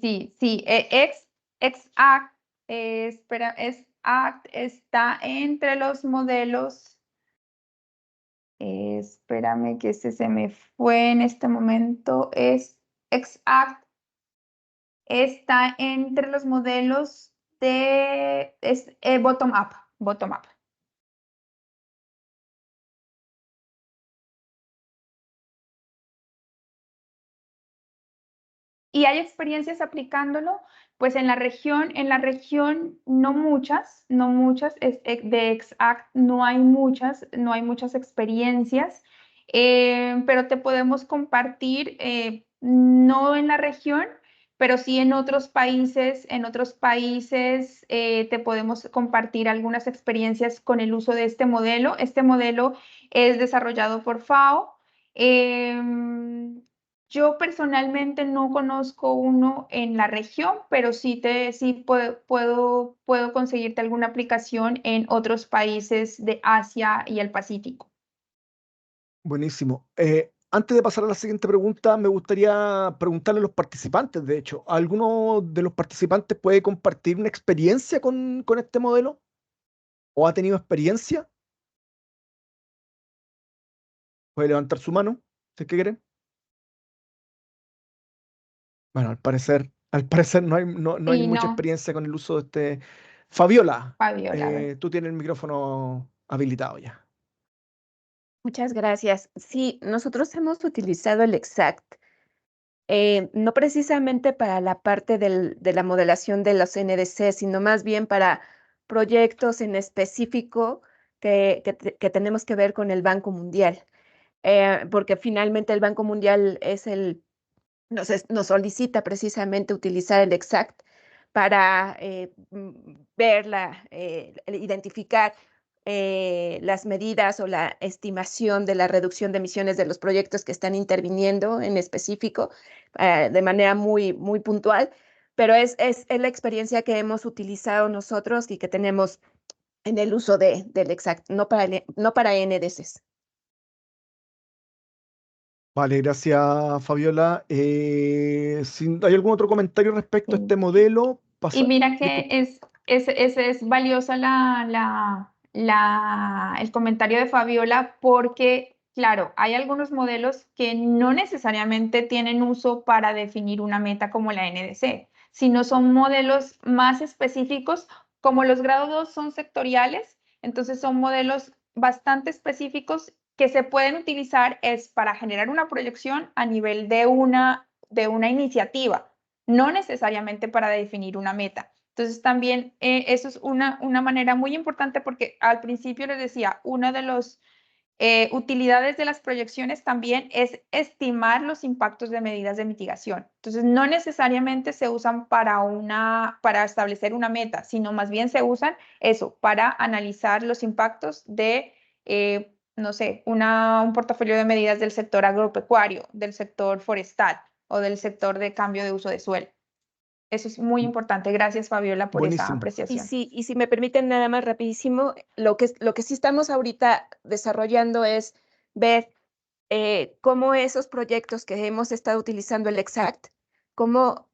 Exact, Exact está entre los modelos. Espérame que se me fue en este momento. Exact está entre los modelos de bottom up, bottom up. ¿Y hay experiencias aplicándolo? Pues en la región no muchas, de Exact no hay muchas experiencias, pero te podemos compartir, no en la región, pero sí en otros países, te podemos compartir algunas experiencias con el uso de este modelo. Este modelo es desarrollado por FAO. Yo personalmente no conozco uno en la región, pero sí puedo conseguirte alguna aplicación en otros países de Asia y el Pacífico. Buenísimo. Antes de pasar a la siguiente pregunta, me gustaría preguntarle a los participantes, de hecho, ¿alguno de los participantes puede compartir una experiencia con este modelo? ¿O ha tenido experiencia? Puede levantar su mano, si es que quiere. Bueno, al parecer no hay Sí, mucha no, experiencia con el uso de este. Fabiola, Fabiola, a ver. tú tienes el micrófono habilitado ya. Muchas gracias. Sí, nosotros hemos utilizado el Exact, no precisamente para la parte de la modelación de los NDC, sino más bien para proyectos en específico que tenemos que ver con el Banco Mundial, porque finalmente el Banco Mundial nos solicita precisamente utilizar el Exact para identificar las medidas o la estimación de la reducción de emisiones de los proyectos que están interviniendo en específico, de manera muy puntual, pero es la experiencia que hemos utilizado nosotros y que tenemos en el uso del Exact, no para NDCs. Vale, gracias, Fabiola. Si hay algún otro comentario respecto a este modelo, Y mira que disculpa. es valiosa el comentario de Fabiola porque, claro, hay algunos modelos que no necesariamente tienen uso para definir una meta como la NDC, sino son modelos más específicos, como los grado 2 son sectoriales, entonces son modelos bastante específicos que se pueden utilizar es para generar una proyección a nivel de una iniciativa, no necesariamente para definir una meta. Entonces también eso es una manera muy importante porque al principio les decía, una de las utilidades de las proyecciones también es estimar los impactos de medidas de mitigación. Entonces no necesariamente se usan para establecer una meta, sino más bien se usan eso, para analizar los impactos de no sé, un portafolio de medidas del sector agropecuario, del sector forestal o del sector de cambio de uso de suelo. Eso es muy importante. Gracias, Fabiola, por esa Buenísimo. apreciación. Y si me permiten nada más rapidísimo, lo que sí estamos ahorita desarrollando es ver cómo esos proyectos que hemos estado utilizando el Exact, cómo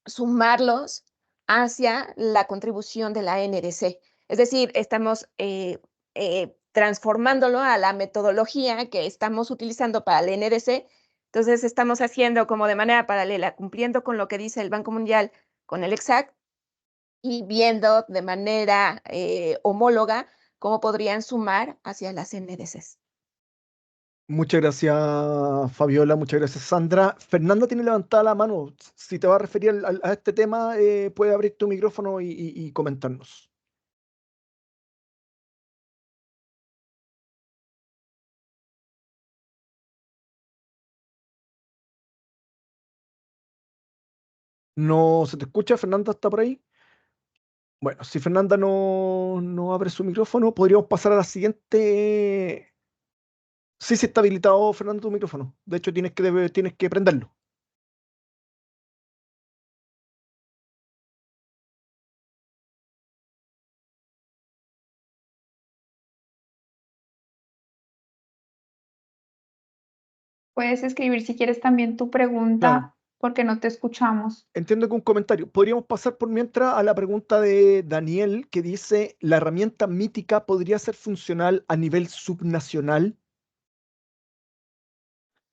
sumarlos hacia la contribución de la NDC. Es decir, estamos transformándolo a la metodología que estamos utilizando para la NDC. Entonces, estamos haciendo como de manera paralela, cumpliendo con lo que dice el Banco Mundial con el Exact y viendo de manera homóloga cómo podrían sumar hacia las NDCs. Muchas gracias, Fabiola. Muchas gracias, Sandra. Fernanda tiene levantada la mano. Si te va a referir a este tema, puede abrir tu micrófono y comentarnos. ¿No se te escucha? ¿Fernanda está por ahí? Bueno, si Fernanda no abre su micrófono, podríamos pasar a la siguiente. Sí, sí está habilitado, Fernando, tu micrófono. De hecho, tienes que prenderlo. Puedes escribir si quieres también tu Claro. pregunta, porque no te escuchamos. Entiendo que un comentario. Podríamos pasar por mientras a la pregunta de Daniel, que dice, ¿la herramienta mítica podría ser funcional a nivel subnacional?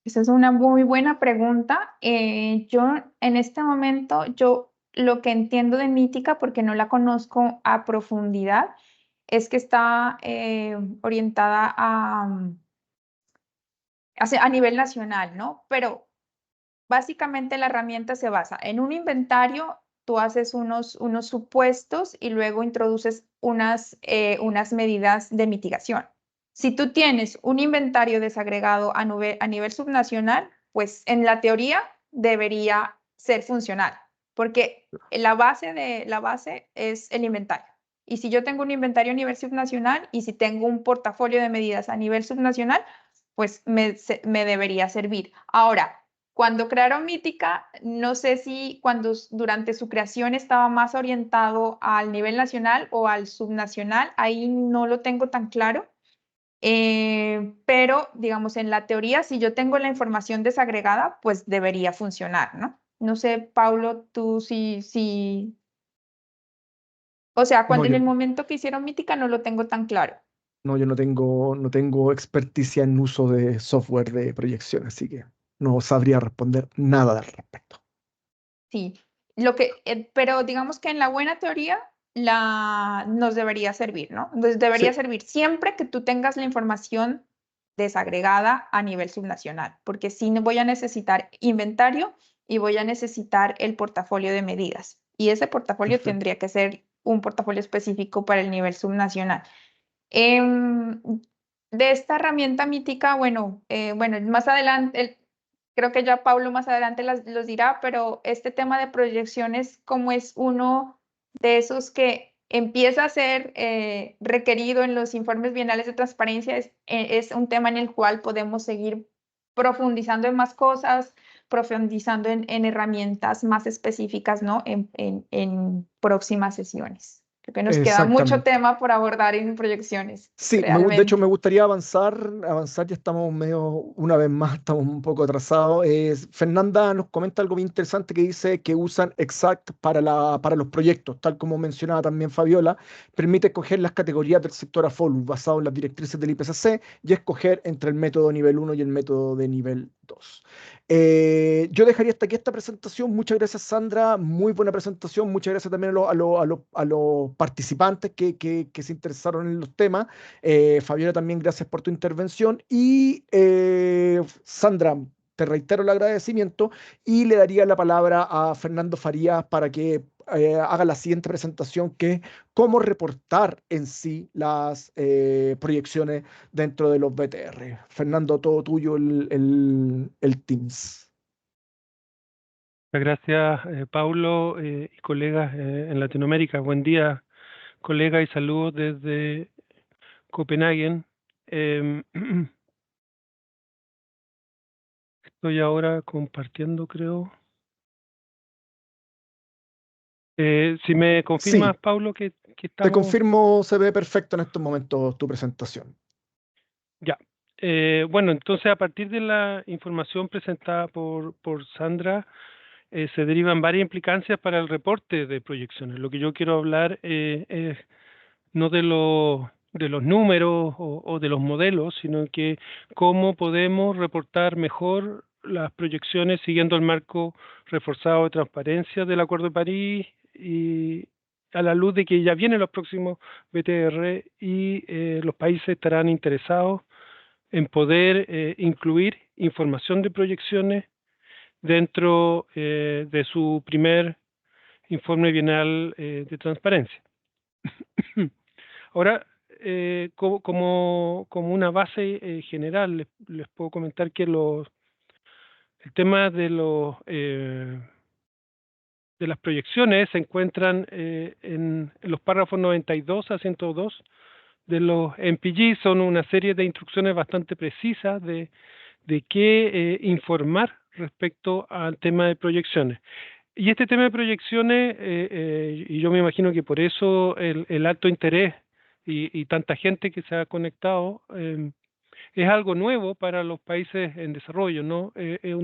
Esa es una muy buena pregunta. Yo en este momento, yo lo que entiendo de Mítica, porque no la conozco a profundidad, es que está orientada a nivel nacional, ¿no? Pero básicamente la herramienta se basa en un inventario, tú haces unos supuestos y luego introduces unas medidas de mitigación. Si tú tienes un inventario desagregado a nivel subnacional, pues en la teoría debería ser funcional, porque la base es el inventario. Y si yo tengo un inventario a nivel subnacional y si tengo un portafolio de medidas a nivel subnacional, pues me debería servir. Ahora, cuando crearon Mítica, no sé si durante su creación estaba más orientado al nivel nacional o al subnacional, ahí no lo tengo tan claro, pero digamos en la teoría, si yo tengo la información desagregada, pues debería funcionar, ¿no? No sé, Paulo, tú sí. O sea, No, en yo, el momento que hicieron Mítica no lo tengo tan claro. no, yo no tengo experticia en uso de software de proyección, así que no sabría responder nada al respecto. Sí, pero digamos que en la buena teoría nos debería servir, ¿no? Entonces debería Sí, servir siempre que tú tengas la información desagregada a nivel subnacional, porque sí voy a necesitar inventario y voy a necesitar el portafolio de medidas. Y ese portafolio perfecto. tendría que ser un portafolio específico para el nivel subnacional. Em, de esta herramienta mítica, bueno, más adelante, creo que ya Pablo más adelante los dirá, pero este tema de proyecciones, como es uno de esos que empieza a ser requerido en los informes bienales de transparencia, es un tema en el cual podemos seguir profundizando en más cosas, profundizando en herramientas más específicas, ¿no? En próximas sesiones. Creo que nos queda mucho Exactamente. tema por abordar en proyecciones, Sí, de hecho me realmente. gustaría avanzar, ya estamos medio, una vez más, estamos un poco atrasados. Fernanda nos comenta algo bien interesante que dice que usan Exact para los proyectos, tal como mencionaba también Fabiola, permite escoger las categorías del sector AFOLU basado en las directrices del IPCC y escoger entre el método nivel 1 y el método de nivel 2. Yo dejaría hasta aquí esta presentación. Muchas gracias, Sandra. Muy buena presentación. Muchas gracias también a los participantes que se interesaron en los temas. Fabiola, también gracias por tu intervención. Y Sandra, te reitero el agradecimiento y le daría la palabra a Fernando Farías para que haga la siguiente presentación, que es cómo reportar en sí las proyecciones dentro de los BTR. Fernando, todo tuyo el Teams. Muchas gracias, Paulo y colegas en Latinoamérica. Buen día, colegas, y saludos desde Copenhague. Em, estoy ahora compartiendo, creo. Si me Sí, confirmas, Paulo, que te estamos... confirmo, se ve perfecto en estos momentos tu presentación. Ya. Bueno, entonces a partir de la información presentada por Sandra, se derivan varias implicancias para el reporte de proyecciones. Lo que yo quiero hablar es no de los números o de los modelos, sino que cómo podemos reportar mejor las proyecciones siguiendo el marco reforzado de transparencia del Acuerdo de París y a la luz de que ya vienen los próximos BTR y los países estarán interesados en poder incluir información de proyecciones dentro de su primer informe bienal de transparencia. Ahora, como una base general, les puedo comentar que el tema de las proyecciones se encuentran en los párrafos 92 a 102 de los MPG. Son una serie de instrucciones bastante precisas de qué informar respecto al tema de proyecciones. Y este tema de proyecciones, y yo me imagino que por eso el alto interés y tanta gente que se ha conectado, es algo nuevo para los países en desarrollo, ¿no? Es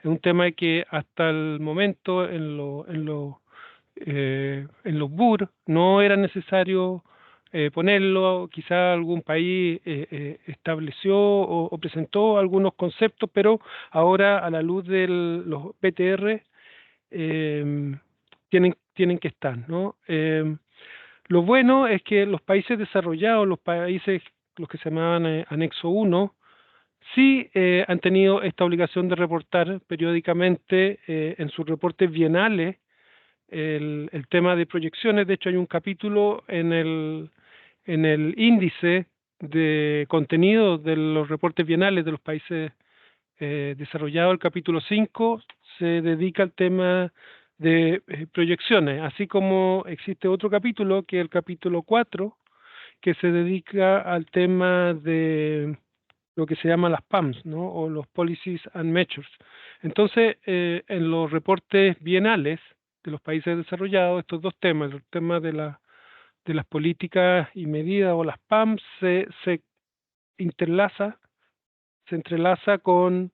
un tema que hasta el momento en los BUR no era necesario ponerlo. Quizá algún país estableció o presentó algunos conceptos, pero ahora a la luz de los BTR tienen que estar, ¿no? Lo bueno es que los países desarrollados, los que se llamaban Anexo 1, sí han tenido esta obligación de reportar periódicamente en sus reportes bienales el tema de proyecciones. De hecho, hay un capítulo en el índice de contenido de los reportes bienales de los países desarrollados. El capítulo 5 se dedica al tema de proyecciones, así como existe otro capítulo, que es el capítulo 4, que se dedica al tema de lo que se llama las PAMs, ¿no? O los Policies and Measures. Entonces, en los reportes bienales de los países desarrollados, estos dos temas, el tema de las políticas y medidas o las PAMs, se entrelaza con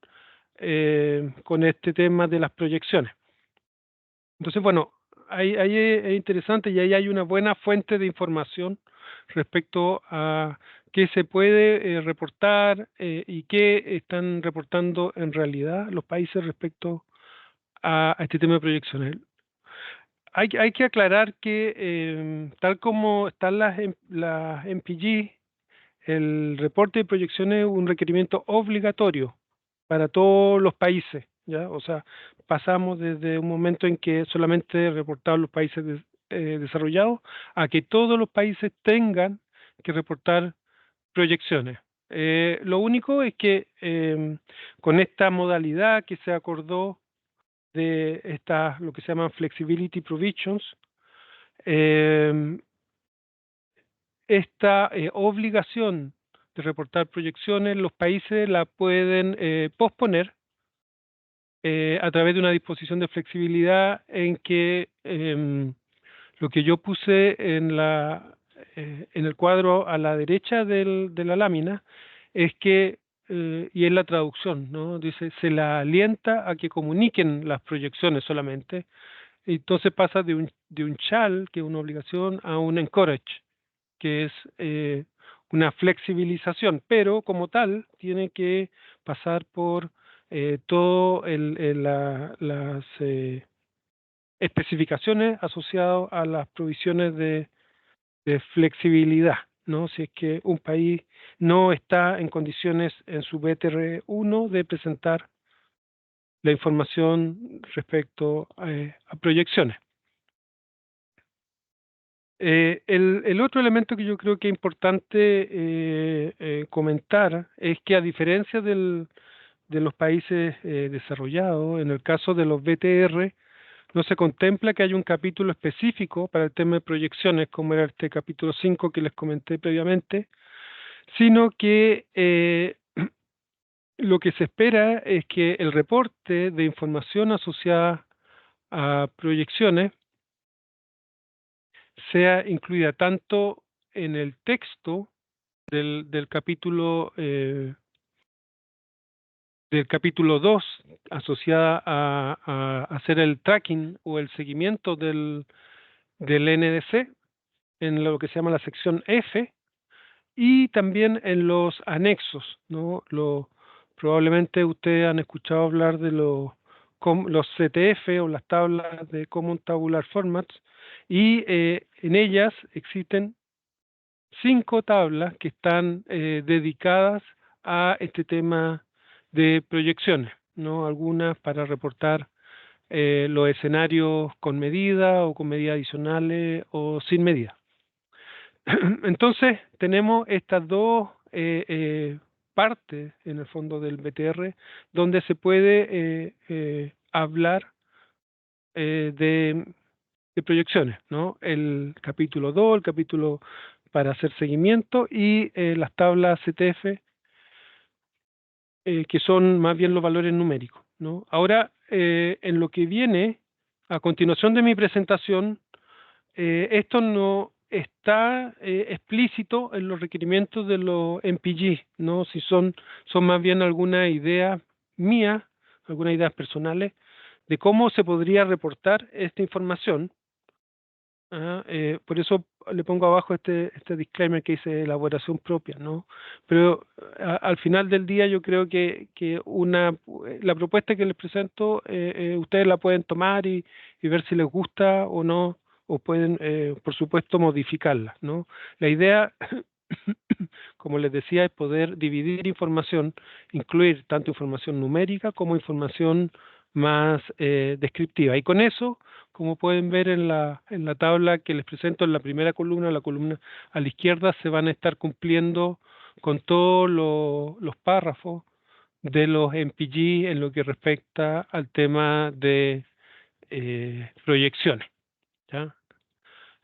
este tema de las proyecciones. Entonces, bueno, ahí es interesante y ahí hay una buena fuente de información respecto a qué se puede reportar y qué están reportando en realidad los países respecto a este tema de proyecciones. Hay que aclarar que tal como están las MPG, el reporte de proyecciones es un requerimiento obligatorio para todos los países, ¿ya? O sea, pasamos desde un momento en que solamente reportaban los países desarrollados a que todos los países tengan que reportar proyecciones. Lo único es que con esta modalidad que se acordó de lo que se llaman flexibility provisions, esta obligación de reportar proyecciones, los países la pueden posponer a través de una disposición de flexibilidad en que lo que yo puse en el cuadro a la derecha de la lámina es que, y es la traducción, ¿no? Dice, se la alienta a que comuniquen las proyecciones solamente. Entonces pasa de un shall, que es una obligación, a un encourage, que es una flexibilización, pero como tal tiene que pasar por todas las especificaciones asociadas a las provisiones de flexibilidad, ¿no? Si es que un país no está en condiciones en su BTR1 de presentar la información respecto a proyecciones. El otro elemento que yo creo que es importante comentar es que, a diferencia de los países desarrollados, en el caso de los BTR, no se contempla que haya un capítulo específico para el tema de proyecciones, como era este capítulo 5 que les comenté previamente, sino que lo que se espera es que el reporte de información asociada a proyecciones sea incluida tanto en el texto del capítulo 2, asociada a hacer el tracking o el seguimiento del NDC, en lo que se llama la sección F, y también en los anexos, ¿no? Probablemente ustedes han escuchado hablar de los CTF o las tablas de Common Tabular Formats, y en ellas existen 5 tablas que están dedicadas a este tema de proyecciones, ¿no? Algunas para reportar los escenarios con medida o con medidas adicionales o sin medida. Entonces, tenemos estas dos partes, en el fondo, del BTR, donde se puede hablar de proyecciones, ¿no? El capítulo 2, el capítulo para hacer seguimiento, y las tablas CTF, que son más bien los valores numéricos, ¿no? Ahora, en lo que viene a continuación de mi presentación, esto no está explícito en los requerimientos de los MPG, ¿no? Si son más bien algunas ideas mías, algunas ideas personales, de cómo se podría reportar esta información. Por eso le pongo abajo este disclaimer que dice elaboración propia, ¿no? Pero al final del día yo creo que la propuesta que les presento, ustedes la pueden tomar y ver si les gusta o no, o pueden, por supuesto, modificarla, ¿no? La idea, como les decía, es poder dividir información, incluir tanto información numérica como información más descriptiva. Y con eso, como pueden ver en la tabla que les presento en la primera columna, la columna a la izquierda, se van a estar cumpliendo con todos los párrafos de los MPG en lo que respecta al tema de proyecciones, ¿ya?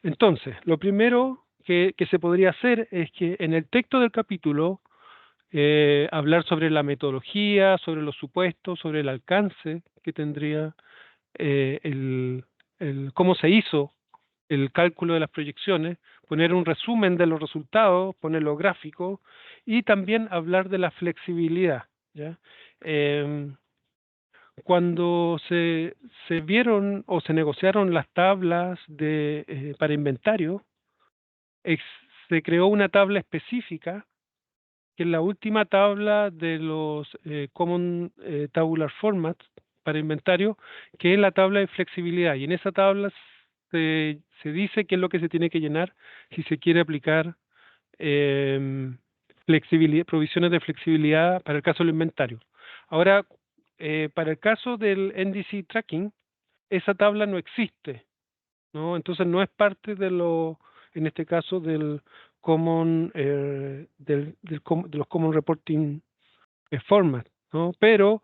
Entonces, lo primero que se podría hacer es que en el texto del capítulo hablar sobre la metodología, sobre los supuestos, sobre el alcance que tendría cómo se hizo el cálculo de las proyecciones, poner un resumen de los resultados, poner los gráficos, y también hablar de la flexibilidad, ¿ya? Cuando se vieron o se negociaron las tablas para inventario, se creó una tabla específica, que es la última tabla de los Common Tabular Formats para inventario, que es la tabla de flexibilidad. Y en esa tabla se dice qué es lo que se tiene que llenar si se quiere aplicar provisiones de flexibilidad para el caso del inventario. Ahora, para el caso del NDC Tracking, esa tabla no existe, ¿no? Entonces no es parte en este caso, del common, de los Common Reporting Format, ¿no? Pero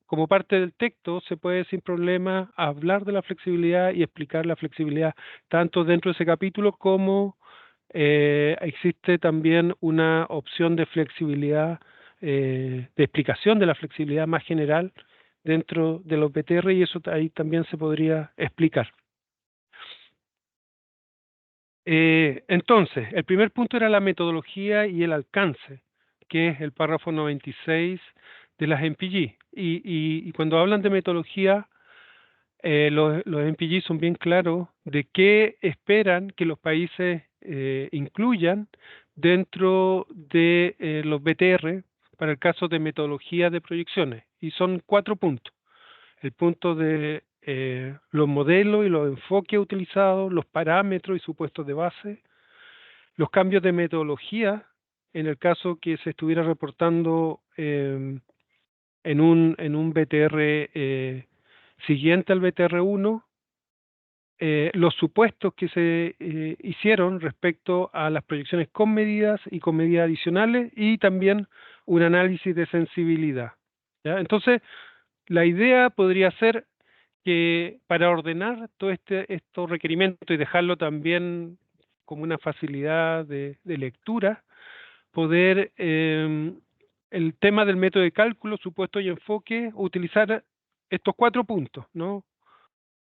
como parte del texto se puede sin problema hablar de la flexibilidad y explicar la flexibilidad tanto dentro de ese capítulo como existe también una opción de flexibilidad, de explicación de la flexibilidad más general dentro de los BTR, y eso ahí también se podría explicar. Entonces, el primer punto era la metodología y el alcance, que es el párrafo 96 de las MPG. Y cuando hablan de metodología, los MPG son bien claros de qué esperan que los países incluyan dentro de los BTR para el caso de metodología de proyecciones. Y son 4 puntos. El punto de los modelos y los enfoques utilizados, los parámetros y supuestos de base, los cambios de metodología, en el caso que se estuviera reportando en un BTR siguiente al BTR1, los supuestos que se hicieron respecto a las proyecciones con medidas y con medidas adicionales, y también un análisis de sensibilidad, ¿ya? Entonces, la idea podría ser que para ordenar todo estos requerimientos y dejarlo también como una facilidad de lectura, poder, el tema del método de cálculo, supuesto y enfoque, utilizar estos 4 puntos, ¿no?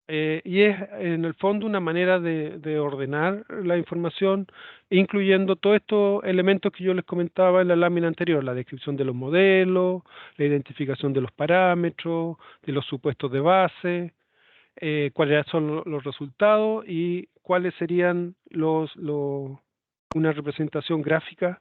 Y es en el fondo una manera de ordenar la información, incluyendo todos estos elementos que yo les comentaba en la lámina anterior: la descripción de los modelos, la identificación de los parámetros, de los supuestos de base, cuáles son los resultados y cuáles serían una representación gráfica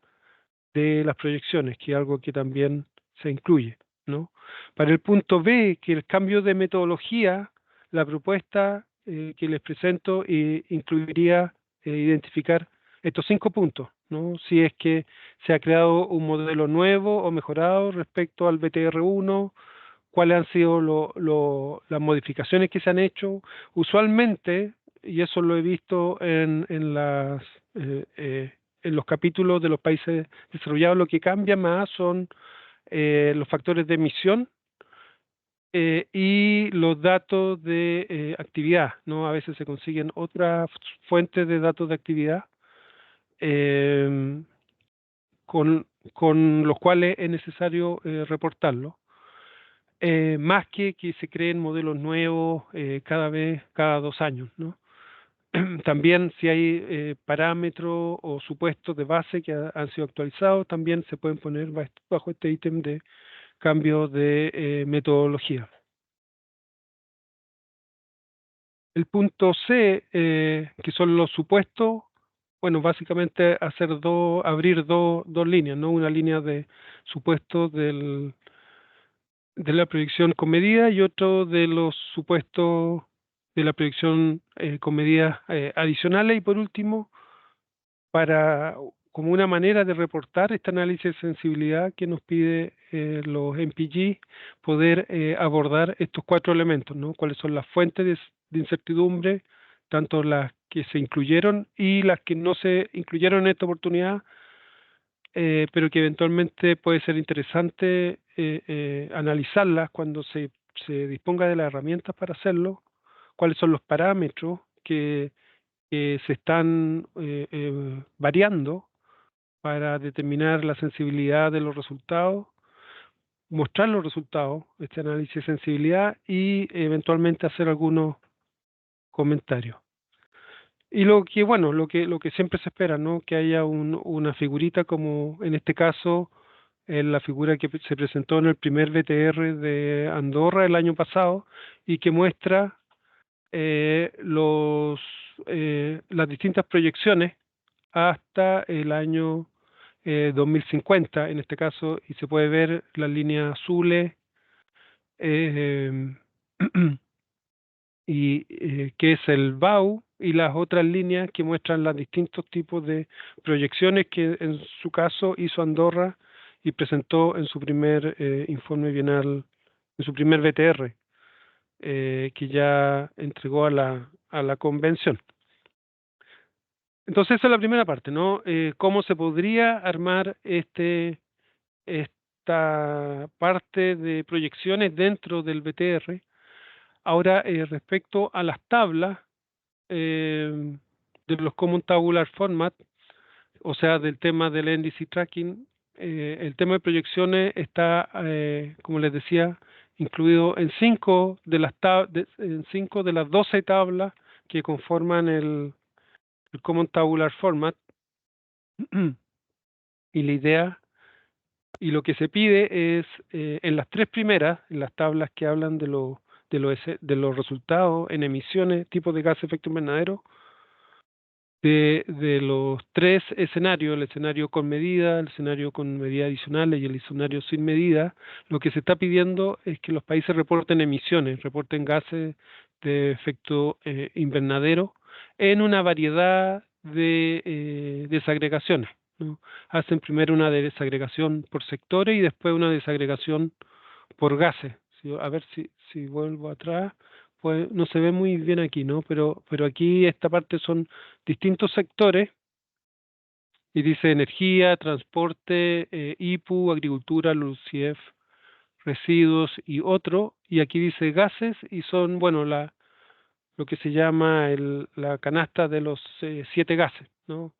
de las proyecciones, que es algo que también se incluye, ¿no? Para el punto B, que el cambio de metodología, la propuesta que les presento incluiría identificar estos 5 puntos, ¿no? Si es que se ha creado un modelo nuevo o mejorado respecto al BTR1, cuáles han sido las modificaciones que se han hecho. Usualmente, y eso lo he visto en los capítulos de los países desarrollados, lo que cambia más son los factores de emisión y los datos de actividad, ¿no? A veces se consiguen otras fuentes de datos de actividad eh, con los cuales es necesario reportarlo. Más que se creen modelos nuevos cada 2 años, ¿no? También si hay parámetros o supuestos de base que han sido actualizados, también se pueden poner bajo este ítem de cambio de metodología. El punto C, que son los supuestos, bueno, básicamente abrir dos líneas, ¿no? Una línea de supuestos de la proyección con medida y otro de los supuestos de la proyección con medidas adicionales. Y por último, como una manera de reportar este análisis de sensibilidad que nos pide los MPG, poder abordar estos 4 elementos, ¿no? Cuáles son las fuentes de incertidumbre, tanto las que se incluyeron y las que no se incluyeron en esta oportunidad, pero que eventualmente puede ser interesante analizarlas cuando se disponga de las herramientas para hacerlo. Cuáles son los parámetros que se están variando para determinar la sensibilidad de los resultados, mostrar los resultados, este análisis de sensibilidad, y eventualmente hacer algunos comentarios. Y lo que siempre se espera, ¿no? Que haya una figurita, como en este caso la figura que se presentó en el primer BTR de Andorra el año pasado, y que muestra las distintas proyecciones hasta el año 2050 en este caso, y se puede ver las líneas azules que es el BAU, y las otras líneas que muestran los distintos tipos de proyecciones que en su caso hizo Andorra y presentó en su primer informe bienal, en su primer BTR, que ya entregó a la convención. Entonces esa es la primera parte, ¿no? ¿Cómo se podría armar esta parte de proyecciones dentro del BTR? Ahora, respecto a las tablas de los Common Tabular Format, o sea, del tema del NDC Tracking, el tema de proyecciones está, como les decía, incluido en 5 de las 12 tablas que conforman el Common Tabular Format. Y la idea y lo que se pide es, en las 3 primeras, en las tablas que hablan de los resultados en emisiones, tipos de gas de efecto invernadero, de los 3 escenarios, el escenario con medida, el escenario con medidas adicionales y el escenario sin medida, lo que se está pidiendo es que los países reporten emisiones, reporten gases de efecto invernadero en una variedad de desagregaciones, ¿no? Hacen primero una desagregación por sectores y después una desagregación por gases. A ver si vuelvo atrás, pues no se ve muy bien aquí, ¿no? Pero aquí esta parte son distintos sectores y dice energía, transporte, IPU, agricultura, LULUCF, residuos y otro, y aquí dice gases, y son, bueno, lo que se llama la canasta de los 7 gases, ¿no?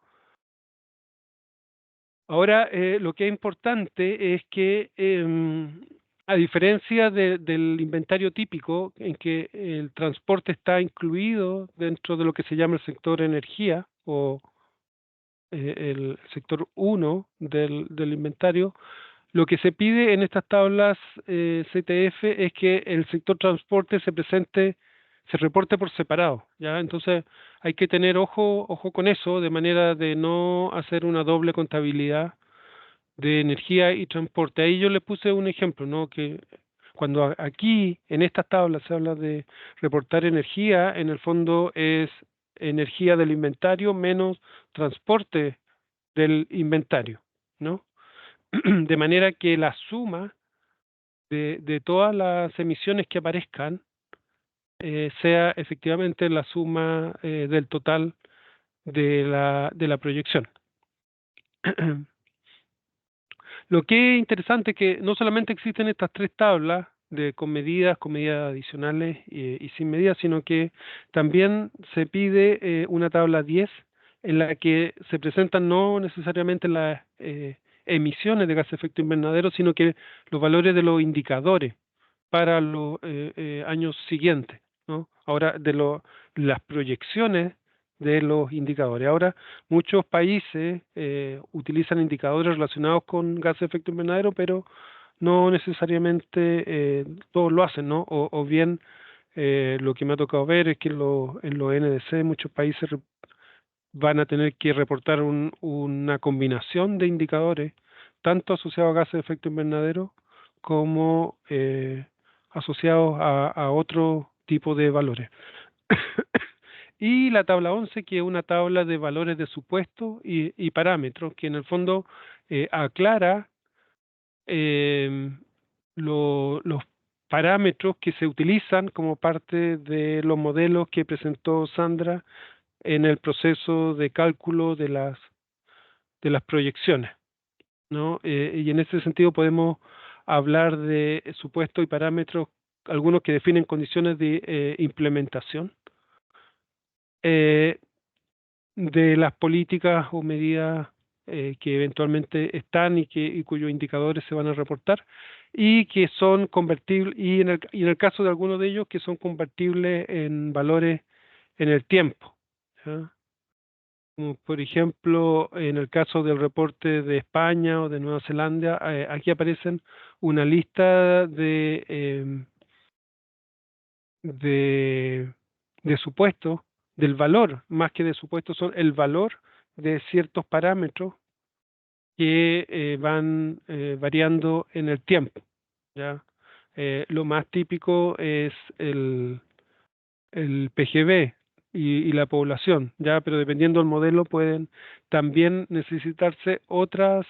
Ahora, lo que es importante es que, a diferencia del inventario típico, en que el transporte está incluido dentro de lo que se llama el sector energía o el sector 1 del inventario, lo que se pide en estas tablas CTF es que el sector transporte se reporte por separado, ¿ya? Entonces hay que tener ojo con eso, de manera de no hacer una doble contabilidad de energía y transporte. Ahí yo le puse un ejemplo, ¿no? Que cuando aquí en estas tablas se habla de reportar energía, en el fondo es energía del inventario menos transporte del inventario, ¿no? De manera que la suma de todas las emisiones que aparezcan sea efectivamente la suma del total de la proyección. Lo que es interesante es que no solamente existen estas tres tablas con medidas adicionales y sin medidas, sino que también se pide una tabla 10 en la que se presentan no necesariamente las emisiones de gas de efecto invernadero, sino que los valores de los indicadores para los años siguientes, ¿no? Ahora, las proyecciones de los indicadores. Ahora, muchos países utilizan indicadores relacionados con gases de efecto invernadero, pero no necesariamente todos lo hacen, ¿no? O bien lo que me ha tocado ver es que en los NDC muchos países van a tener que reportar una combinación de indicadores, tanto asociados a gases de efecto invernadero como asociados a otro tipo de valores. Y la tabla 11, que es una tabla de valores de supuesto y parámetros, que en el fondo aclara los parámetros que se utilizan como parte de los modelos que presentó Sandra en el proceso de cálculo de las proyecciones, ¿no? Y en ese sentido podemos hablar de supuestos y parámetros, algunos que definen condiciones de implementación de las políticas o medidas que eventualmente están y cuyos indicadores se van a reportar y que son convertibles, y en el caso de algunos de ellos que son convertibles en valores en el tiempo, ¿ya? Como por ejemplo, en el caso del reporte de España o de Nueva Zelanda, aquí aparecen una lista de supuestos, del valor, más que de supuestos, son el valor de ciertos parámetros que van variando en el tiempo, ¿ya? Lo más típico es el PGB y la población, ya, pero dependiendo del modelo pueden también necesitarse otras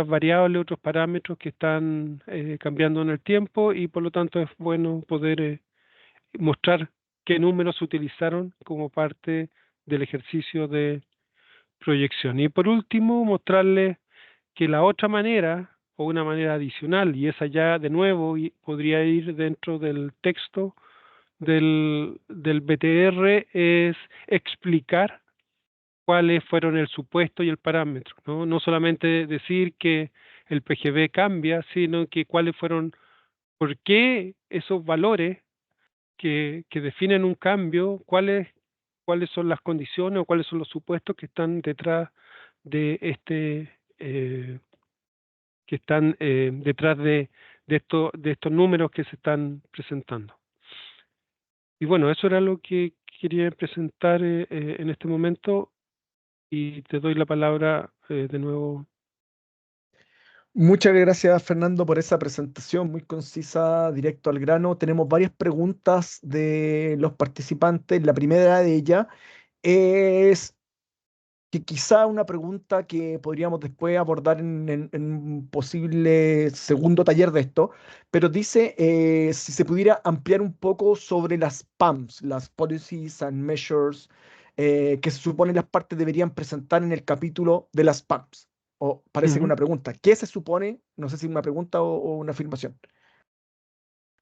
variables, otros parámetros que están cambiando en el tiempo y por lo tanto es bueno poder mostrar qué números se utilizaron como parte del ejercicio de proyección. Y por último, mostrarles que la otra manera o una manera adicional, y esa ya de nuevo podría ir dentro del texto del BTR, es explicar cuáles fueron el supuesto y el parámetro, ¿no? No solamente decir que el PGB cambia, sino que cuáles fueron, por qué esos valores que definen un cambio, cuáles son las condiciones o cuáles son los supuestos que están detrás de detrás de estos números que se están presentando. Y bueno, eso era lo que quería presentar en este momento y te doy la palabra de nuevo. Muchas gracias, Fernando, por esa presentación muy concisa, directo al grano. Tenemos varias preguntas de los participantes. La primera de ellas es que quizá una pregunta que podríamos después abordar en un posible segundo taller de esto, pero dice si se pudiera ampliar un poco sobre las PAMs, las Policies and Measures, que se supone las partes deberían presentar en el capítulo de las PAMs. O parece que una pregunta. ¿Qué se supone? No sé si una pregunta o una afirmación.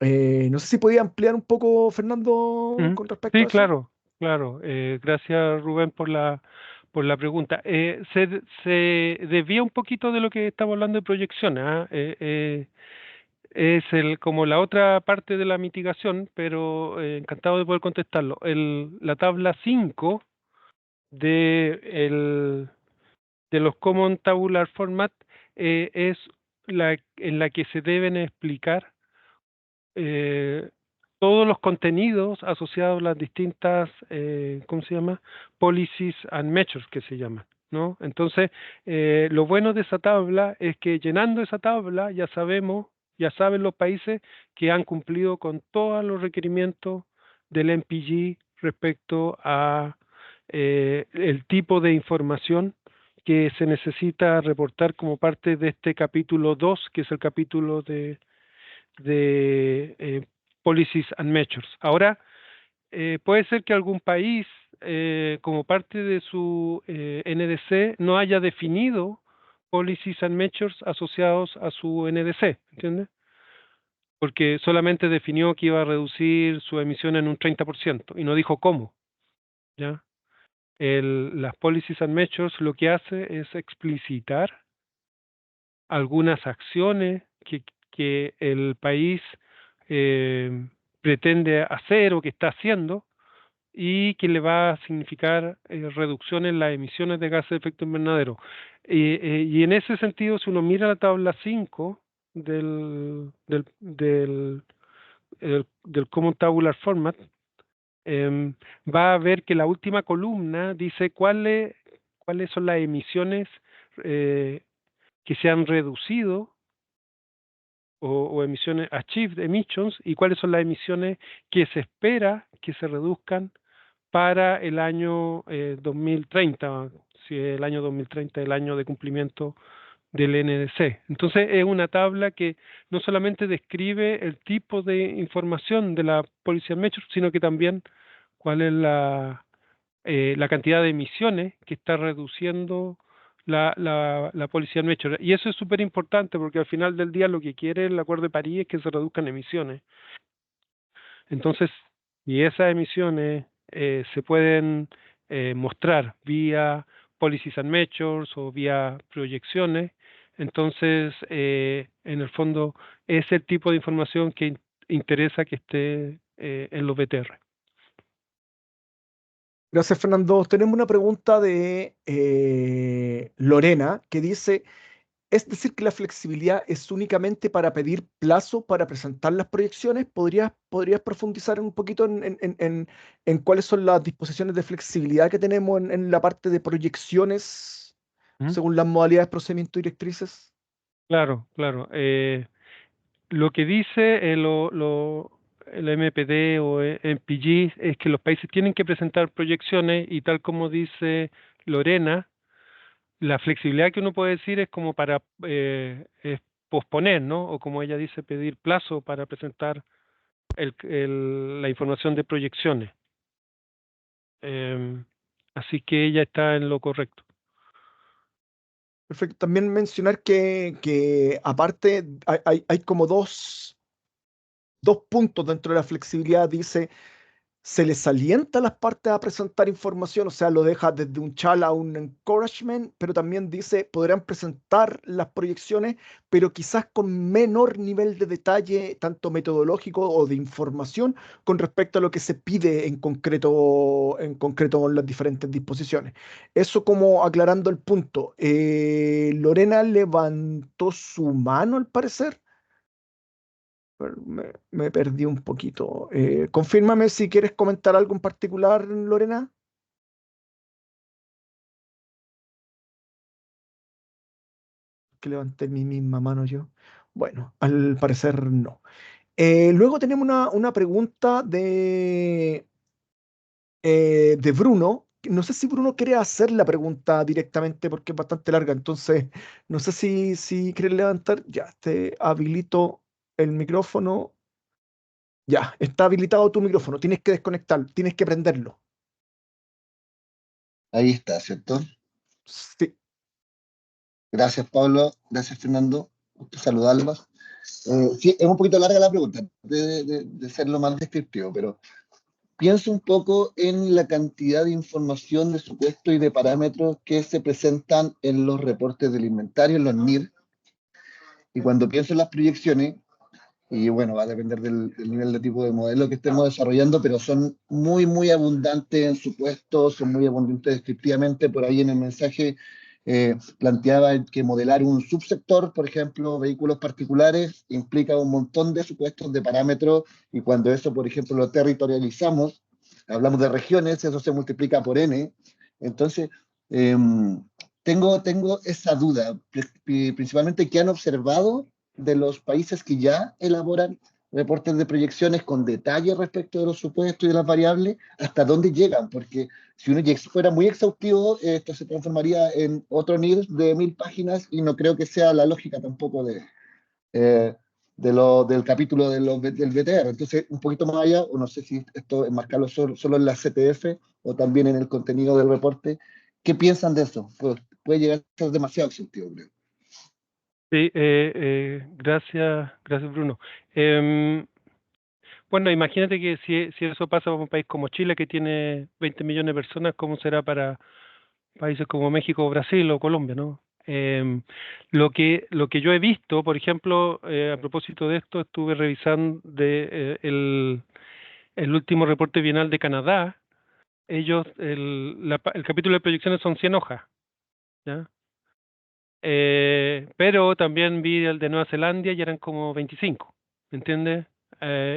No sé si podía ampliar un poco, Fernando, con respecto Sí, a eso. claro. Gracias, Rubén, por por la pregunta. Se desvía un poquito de lo que estamos hablando de proyecciones. ¿Ah? Es como la otra parte de la mitigación, pero encantado de poder contestarlo. La tabla 5 de los Common Tabular Format es en la que se deben explicar todos los contenidos asociados a las distintas, ¿cómo se llama? Policies and measures que se llaman, ¿no? Entonces, lo bueno de esa tabla es que llenando esa tabla ya saben los países que han cumplido con todos los requerimientos del MPG respecto a el tipo de información que se necesita reportar como parte de este capítulo 2, que es el capítulo de Policies and Measures. Ahora, puede ser que algún país, como parte de su NDC, no haya definido Policies and Measures asociados a su NDC, ¿entiendes? Porque solamente definió que iba a reducir su emisión en un 30% y no dijo cómo, ¿ya? Las Policies and Measures lo que hace es explicitar algunas acciones que el país pretende hacer o que está haciendo y que le va a significar reducción en las emisiones de gases de efecto invernadero. Y en ese sentido, si uno mira la tabla 5 del Common Tabular Format, va a ver que la última columna dice cuáles son las emisiones que se han reducido o emisiones achieved emissions y cuáles son las emisiones que se espera que se reduzcan para el año 2030, si el año 2030 es el año de cumplimiento del NDC. Entonces es una tabla que no solamente describe el tipo de información de la Policy and Measures, sino que también cuál es la cantidad de emisiones que está reduciendo la Policy and Measures. Y eso es súper importante porque al final del día lo que quiere el Acuerdo de París es que se reduzcan emisiones. Entonces, y esas emisiones se pueden mostrar vía Policies and Measures o vía proyecciones. Entonces, en el fondo, es el tipo de información que interesa que esté en los BTR. Gracias, Fernando. Tenemos una pregunta de Lorena que dice, ¿es decir que la flexibilidad es únicamente para pedir plazo para presentar las proyecciones? ¿Podrías profundizar un poquito en cuáles son las disposiciones de flexibilidad que tenemos en la parte de proyecciones según las modalidades, procedimientos y directrices? Claro. Lo que dice el MPD o MPG es que los países tienen que presentar proyecciones y tal como dice Lorena, la flexibilidad que uno puede decir es como para es posponer, ¿no? O como ella dice, pedir plazo para presentar la información de proyecciones. Así que ella está en lo correcto. Perfecto. También mencionar que aparte hay como dos puntos dentro de la flexibilidad. Dice, se les alienta a las partes a presentar información, o sea, lo deja desde un chal a un encouragement, pero también dice, podrán presentar las proyecciones, pero quizás con menor nivel de detalle, tanto metodológico o de información, con respecto a lo que se pide en concreto con las diferentes disposiciones. Eso como aclarando el punto. Lorena levantó su mano, al parecer. Me perdí un poquito. Confírmame si quieres comentar algo en particular, Lorena. Que levanté mi misma mano yo. Bueno, al parecer no. Luego tenemos una pregunta de Bruno. No sé si Bruno quiere hacer la pregunta directamente porque es bastante larga. Entonces, no sé si quieres levantar. Ya, te habilito el micrófono. Ya, está habilitado tu micrófono. Tienes que desconectarlo, tienes que prenderlo. Ahí está, ¿cierto? Sí. Gracias, Pablo. Gracias, Fernando. Gusto saludarlos. Sí, es un poquito larga la pregunta, de ser lo más descriptivo, pero pienso un poco en la cantidad de información de supuestos y de parámetros que se presentan en los reportes del inventario, en los NIR, y cuando pienso en las proyecciones, y bueno, va a depender del nivel de tipo de modelo que estemos desarrollando, pero son muy, muy abundantes en supuestos, son muy abundantes descriptivamente. Por ahí en el mensaje planteaba que modelar un subsector, por ejemplo, vehículos particulares, implica un montón de supuestos de parámetros, y cuando eso, por ejemplo, lo territorializamos, hablamos de regiones, eso se multiplica por N. Entonces, tengo esa duda, principalmente que han observado de los países que ya elaboran reportes de proyecciones con detalle respecto de los supuestos y de las variables, hasta dónde llegan, porque si uno fuera muy exhaustivo, esto se transformaría en otro NIR de 1000 páginas, y no creo que sea la lógica tampoco del capítulo del BTR. Entonces, un poquito más allá, o no sé si esto enmarcarlo solo en la CTF o también en el contenido del reporte, ¿qué piensan de eso? Pues, puede llegar a ser demasiado exhaustivo, creo. Sí, gracias Bruno. Bueno, imagínate que si eso pasa para un país como Chile, que tiene 20 millones de personas, ¿cómo será para países como México, Brasil o Colombia, ¿no? Lo que yo he visto, por ejemplo, a propósito de esto, estuve revisando el último reporte bienal de Canadá. Ellos, el capítulo de proyecciones son 100 hojas, ¿ya? Pero también vi el de Nueva Zelanda y eran como 25, ¿me entiendes?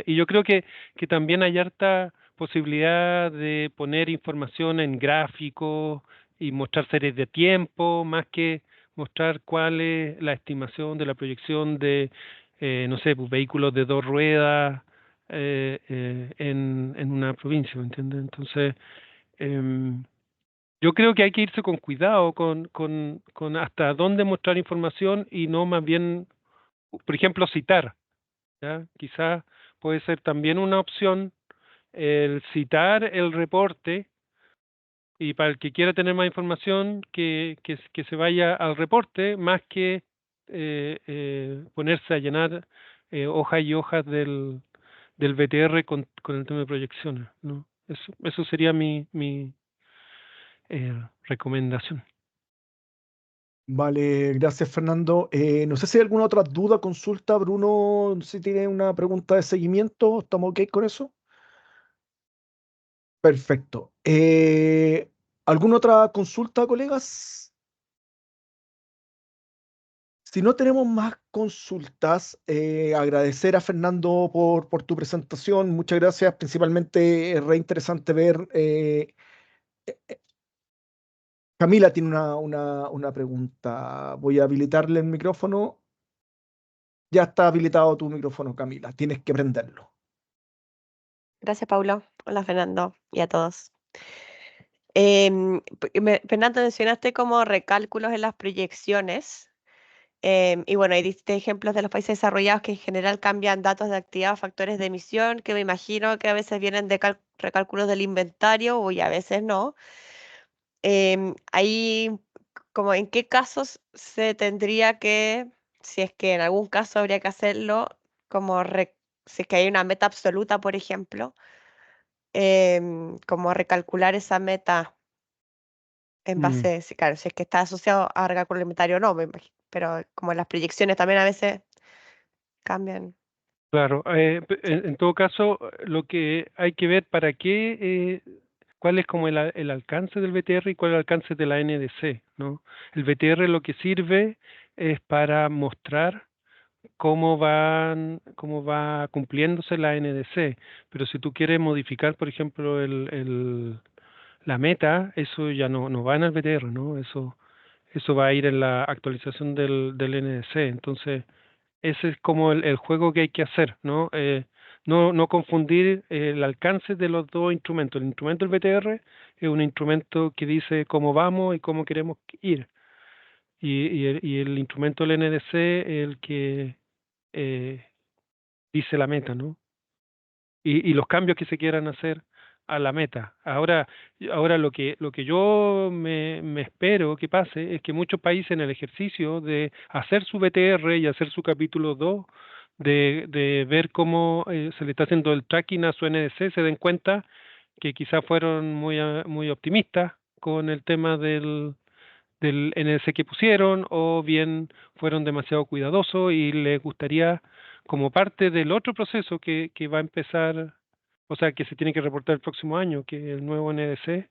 Y yo creo que también hay harta posibilidad de poner información en gráficos y mostrar series de tiempo, más que mostrar cuál es la estimación de la proyección de, no sé, pues, vehículos de 2 ruedas en una provincia, ¿me entiendes? Entonces, em, yo creo que hay que irse con cuidado con hasta dónde mostrar información y no más bien, por ejemplo, citar, ¿ya? Quizás puede ser también una opción el citar el reporte, y para el que quiera tener más información que se vaya al reporte más que ponerse a llenar hojas y hojas del BTR con el tema de proyecciones, ¿no? Eso sería mi recomendación. Vale, gracias Fernando. No sé si hay alguna otra duda, consulta, Bruno, no sé si tiene una pregunta de seguimiento, ¿estamos ok con eso? Perfecto. ¿Alguna otra consulta, colegas? Si no tenemos más consultas, agradecer a Fernando por tu presentación. Muchas gracias. Principalmente es re interesante ver. Camila tiene una pregunta. Voy a habilitarle el micrófono. Ya está habilitado tu micrófono, Camila. Tienes que prenderlo. Gracias, Paulo. Hola, Fernando, y a todos. Fernando, mencionaste como recálculos en las proyecciones. Y bueno, hay distintos ejemplos de los países desarrollados que en general cambian datos de actividad o factores de emisión, que me imagino que a veces vienen de recálculos del inventario y a veces no. Ahí, como en qué casos se tendría que, si es que en algún caso habría que hacerlo, como si es que hay una meta absoluta, por ejemplo, como recalcular esa meta en Mm, base, claro, si es que está asociado a recálculo alimentario o no, me imagino, pero como las proyecciones también a veces cambian. Claro, en todo caso, lo que hay que ver para qué, cuál es como el alcance del BTR y cuál es el alcance de la NDC, ¿no? El BTR lo que sirve es para mostrar cómo va cumpliéndose la NDC, pero si tú quieres modificar, por ejemplo, la meta, eso ya no va en el BTR, ¿no? Eso va a ir en la actualización del NDC, entonces ese es como el juego que hay que hacer, ¿no? No confundir el alcance de los dos instrumentos. El instrumento del BTR es un instrumento que dice cómo vamos y cómo queremos ir. Y el instrumento del NDC es el que eh, dice la meta, ¿no? Y los cambios que se quieran hacer a la meta. Ahora lo que yo me espero que pase es que muchos países en el ejercicio de hacer su BTR y hacer su capítulo 2 de ver cómo se le está haciendo el tracking a su NDC, se den cuenta que quizás fueron muy optimistas con el tema del NDC que pusieron, o bien fueron demasiado cuidadosos y les gustaría, como parte del otro proceso que va a empezar, o sea, que se tiene que reportar el próximo año, que el nuevo NDC,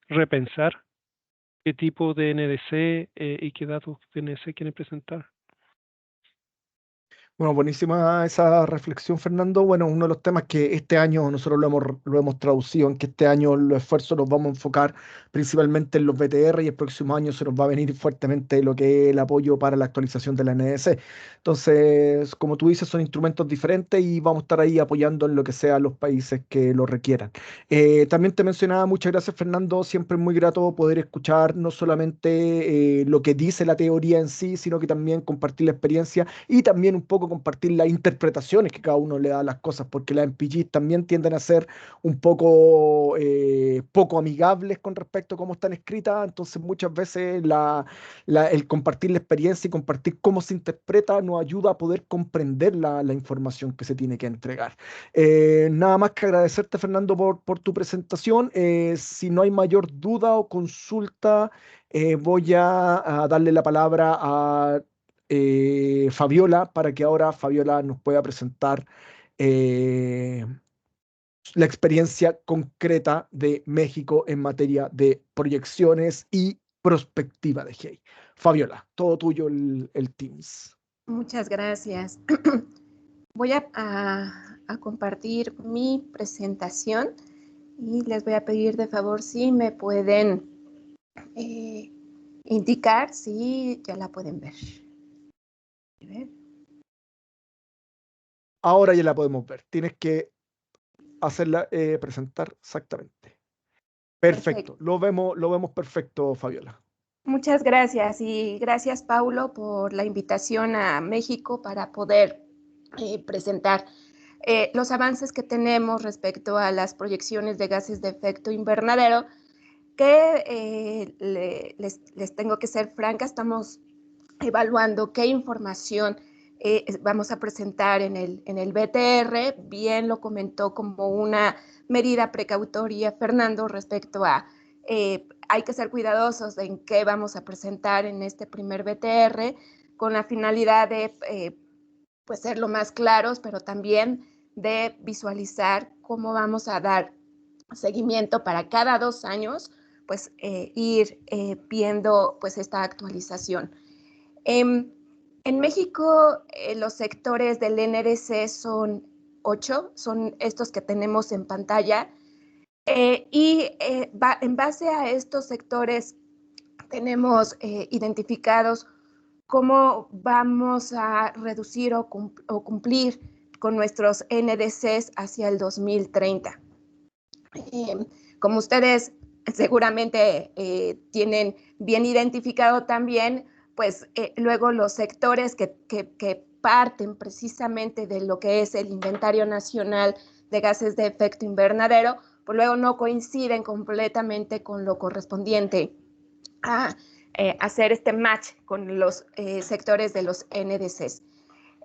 repensar qué tipo de NDC y qué datos de NDC quieren presentar. Bueno, buenísima esa reflexión, Fernando. Bueno, uno de los temas que este año nosotros lo hemos traducido en que este año los esfuerzos los vamos a enfocar principalmente en los BTR, y el próximo año se nos va a venir fuertemente lo que es el apoyo para la actualización de la NDC. Entonces, como tú dices, son instrumentos diferentes y vamos a estar ahí apoyando en lo que sea los países que lo requieran. También te mencionaba, muchas gracias, Fernando. Siempre es muy grato poder escuchar no solamente lo que dice la teoría en sí, sino que también compartir la experiencia y también un poco compartir las interpretaciones que cada uno le da a las cosas, porque las MPGs también tienden a ser un poco amigables con respecto a cómo están escritas. Entonces muchas veces el compartir la experiencia y compartir cómo se interpreta nos ayuda a poder comprender la información que se tiene que entregar. Nada más que agradecerte, Fernando, por tu presentación. Si no hay mayor duda o consulta, voy a darle la palabra a Fabiola, para que ahora Fabiola nos pueda presentar eh, la experiencia concreta de México en materia de proyecciones y prospectiva de GEI. Fabiola, todo tuyo el Teams. Muchas gracias. Voy a compartir mi presentación y les voy a pedir de favor si me pueden indicar si ya la pueden ver. Ahora ya la podemos ver. Tienes que hacerla presentar exactamente. Perfecto. Lo vemos perfecto, Fabiola. Muchas gracias y gracias, Paulo, por la invitación a México para poder presentar los avances que tenemos respecto a las proyecciones de gases de efecto invernadero, que les tengo que ser franca, estamos evaluando qué información vamos a presentar en el BTR. Bien lo comentó como una medida precautoria Fernando respecto a hay que ser cuidadosos de en qué vamos a presentar en este primer BTR, con la finalidad de pues ser lo más claros, pero también de visualizar cómo vamos a dar seguimiento para cada 2 años, pues ir viendo pues esta actualización. En México, los sectores del NDC son 8, son estos que tenemos en pantalla, en base a estos sectores tenemos identificados cómo vamos a reducir o cumplir con nuestros NDCs hacia el 2030. Como ustedes seguramente tienen bien identificado también, pues luego los sectores que parten precisamente de lo que es el Inventario Nacional de Gases de Efecto Invernadero, pues luego no coinciden completamente con lo correspondiente a hacer este match con los sectores de los NDCs.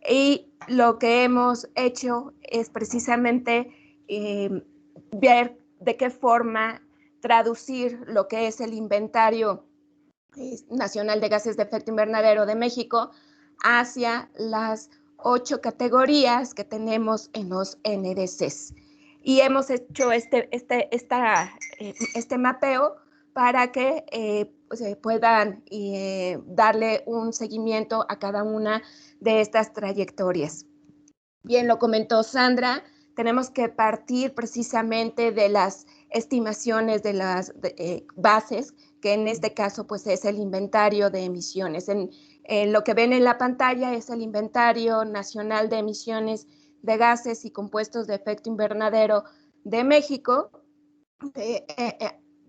Y lo que hemos hecho es precisamente ver de qué forma traducir lo que es el Inventario Nacional de Gases de Efecto Invernadero de México hacia las 8 categorías que tenemos en los NDCs. Y hemos hecho este mapeo para que se puedan darle un seguimiento a cada una de estas trayectorias. Bien, lo comentó Sandra, tenemos que partir precisamente de las estimaciones de las bases, que en este caso pues es el inventario de emisiones. Lo que ven en la pantalla es el Inventario Nacional de Emisiones de Gases y Compuestos de Efecto Invernadero de México,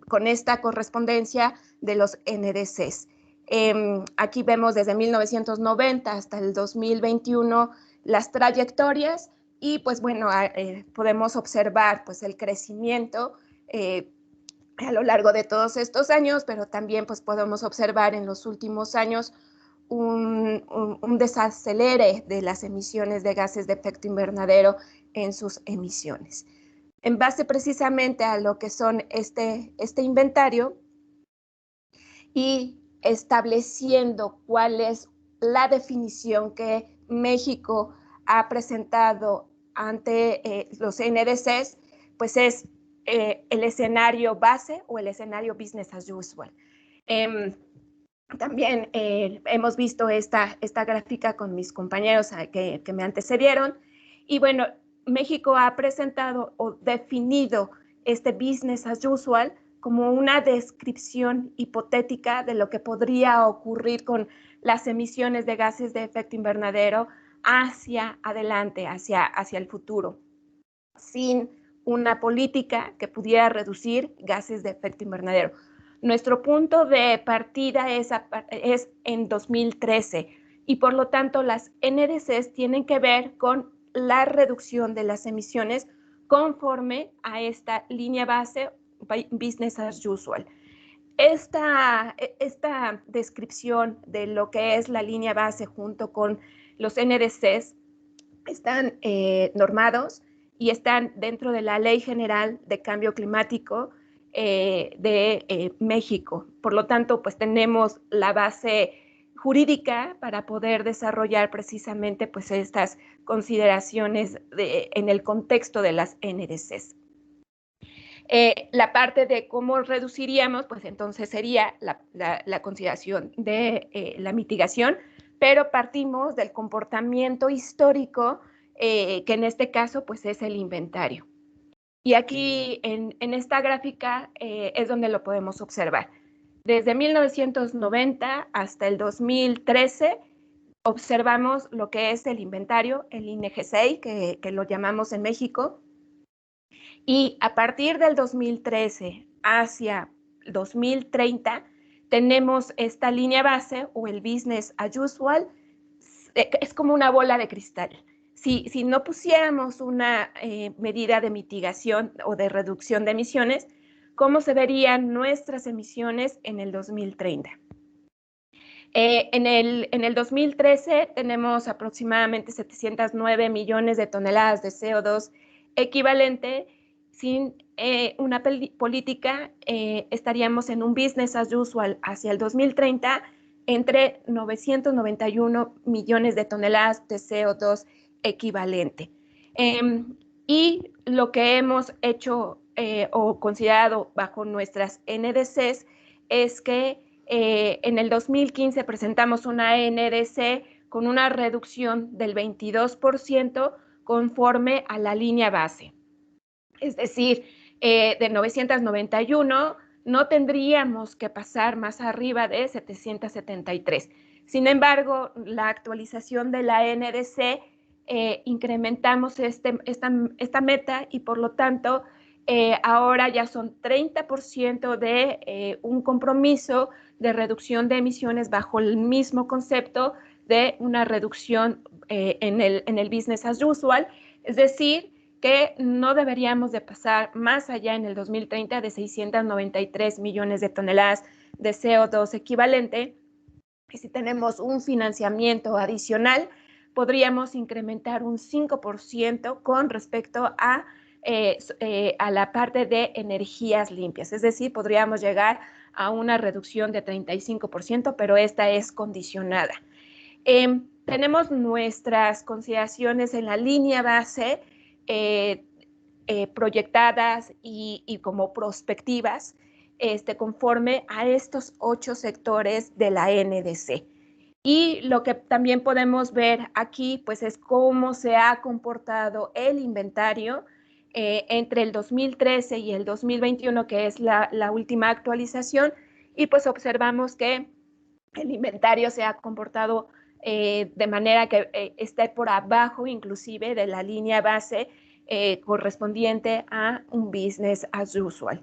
con esta correspondencia de los NDCs. Aquí vemos desde 1990 hasta el 2021 las trayectorias y pues bueno, podemos observar pues el crecimiento a lo largo de todos estos años, pero también pues podemos observar en los últimos años un desacelere de las emisiones de gases de efecto invernadero en sus emisiones. En base precisamente a lo que son este inventario y estableciendo cuál es la definición que México ha presentado ante los NDCs, pues es el escenario base o el escenario business as usual. También hemos visto esta gráfica con mis compañeros que me antecedieron y bueno, México ha presentado o definido este business as usual como una descripción hipotética de lo que podría ocurrir con las emisiones de gases de efecto invernadero hacia adelante, hacia el futuro, sin una política que pudiera reducir gases de efecto invernadero. Nuestro punto de partida es en 2013 y por lo tanto las NDCs tienen que ver con la reducción de las emisiones conforme a esta línea base business as usual. Esta descripción de lo que es la línea base junto con los NDCs están normados y están dentro de la Ley General de Cambio Climático de México. Por lo tanto, pues tenemos la base jurídica para poder desarrollar precisamente pues estas consideraciones en el contexto de las NDCs. La parte de cómo reduciríamos, pues entonces sería la consideración de la mitigación, pero partimos del comportamiento histórico, que en este caso pues es el inventario. Y aquí en esta gráfica es donde lo podemos observar. Desde 1990 hasta el 2013 observamos lo que es el inventario, el INEGESEI, que lo llamamos en México, y a partir del 2013 hacia 2030 tenemos esta línea base o el business as usual, es como una bola de cristal. Si no pusiéramos una medida de mitigación o de reducción de emisiones, ¿cómo se verían nuestras emisiones en el 2030? En el 2013 tenemos aproximadamente 709 millones de toneladas de CO2 equivalente. Sin una política estaríamos en un business as usual hacia el 2030 entre 991 millones de toneladas de CO2 equivalente. Y lo que hemos hecho o considerado bajo nuestras NDCs es que en el 2015 presentamos una NDC con una reducción del 22% conforme a la línea base. Es decir, de 991 no tendríamos que pasar más arriba de 773. Sin embargo, la actualización de la NDC incrementamos esta meta y por lo tanto ahora ya son 30% de un compromiso de reducción de emisiones bajo el mismo concepto de una reducción en el business as usual, es decir, que no deberíamos de pasar más allá en el 2030 de 693 millones de toneladas de CO2 equivalente. Y si tenemos un financiamiento adicional, podríamos incrementar un 5% con respecto a la parte de energías limpias. Es decir, podríamos llegar a una reducción de 35%, pero esta es condicionada. Tenemos nuestras consideraciones en la línea base proyectadas y como prospectivas conforme a estos 8 sectores de la NDC. Y lo que también podemos ver aquí pues es cómo se ha comportado el inventario entre el 2013 y el 2021, que es la última actualización, y pues observamos que el inventario se ha comportado de manera que esté por abajo inclusive de la línea base correspondiente a un business as usual.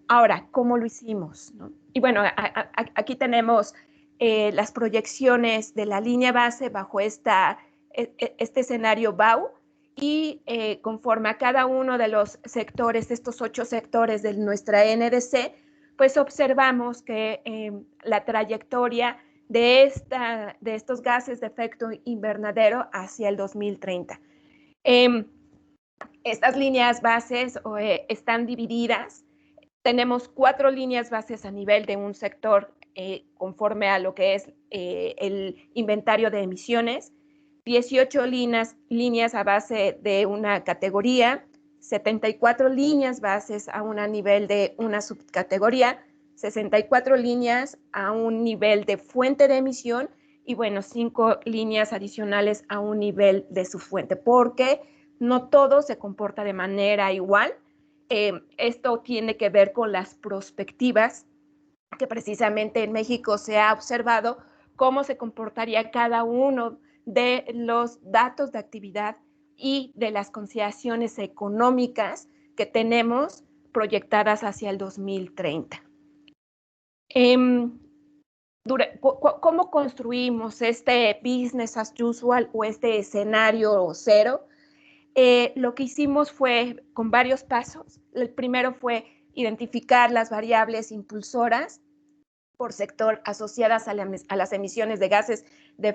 Ahora, ¿cómo lo hicimos, ¿no? Y bueno, aquí tenemos las proyecciones de la línea base bajo este escenario BAU y conforme a cada uno de los sectores, estos 8 sectores de nuestra NDC, pues observamos que la trayectoria de estos gases de efecto invernadero hacia el 2030. Estas líneas bases están divididas. Tenemos 4 líneas bases a nivel de un sector conforme a lo que es el inventario de emisiones, 18 líneas a base de una categoría, 74 líneas bases a un nivel de una subcategoría, 64 líneas a un nivel de fuente de emisión y, bueno, 5 líneas adicionales a un nivel de subfuente, porque no todo se comporta de manera igual. Esto tiene que ver con las prospectivas, que precisamente en México se ha observado cómo se comportaría cada uno de los datos de actividad y de las consideraciones económicas que tenemos proyectadas hacia el 2030. ¿Cómo construimos este business as usual o este escenario cero? Lo que hicimos fue con varios pasos. El primero fue identificar las variables impulsoras por sector asociadas a las emisiones de gases de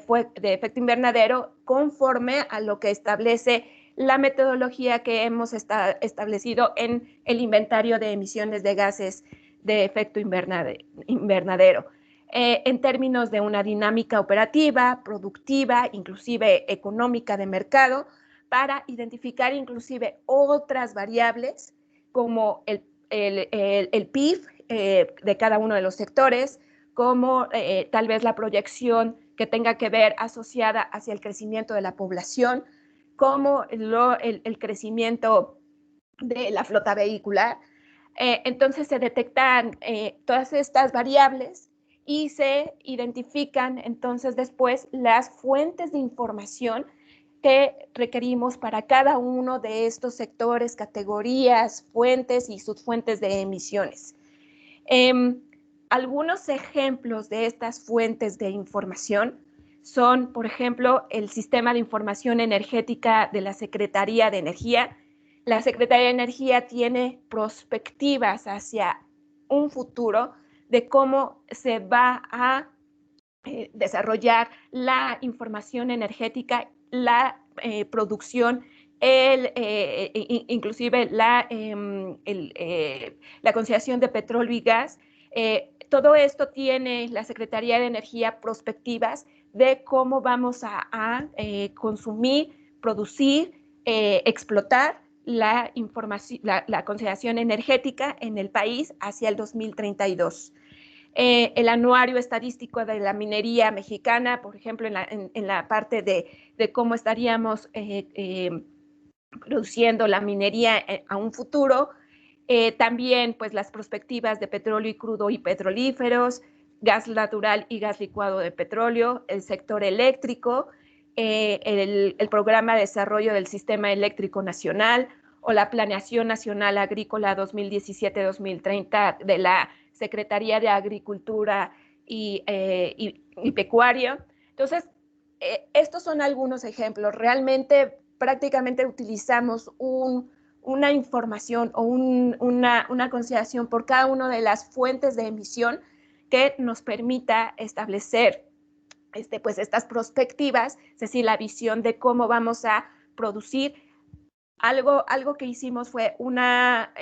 efecto invernadero conforme a lo que establece la metodología que hemos establecido en el inventario de emisiones de gases de efecto invernadero. En términos de una dinámica operativa, productiva, inclusive económica de mercado, para identificar inclusive otras variables como el PIB de cada uno de los sectores, como tal vez la proyección que tenga que ver asociada hacia el crecimiento de la población, como el crecimiento de la flota vehicular. Entonces se detectan todas estas variables y se identifican entonces después las fuentes de información que requerimos para cada uno de estos sectores, categorías, fuentes y subfuentes de emisiones. Algunos ejemplos de estas fuentes de información son, por ejemplo, el Sistema de Información Energética de la Secretaría de Energía. La Secretaría de Energía tiene prospectivas hacia un futuro de cómo se va a desarrollar la información energética, la producción, inclusive la consideración de petróleo y gas. Todo esto tiene la Secretaría de Energía prospectivas de cómo vamos a consumir, producir, explotar la consideración energética en el país hacia el 2032. El anuario estadístico de la minería mexicana, por ejemplo, en la parte de cómo estaríamos produciendo la minería a un futuro. También, pues, las perspectivas de petróleo y crudo y petrolíferos, gas natural y gas licuado de petróleo, el sector eléctrico, el programa de desarrollo del sistema eléctrico nacional o la Planeación Nacional Agrícola 2017-2030 de la Secretaría de Agricultura y Pecuaria. Entonces, estos son algunos ejemplos. Realmente, prácticamente utilizamos una información o una consideración por cada una de las fuentes de emisión que nos permita establecer pues, estas perspectivas, es decir, la visión de cómo vamos a producir. Algo que hicimos fue una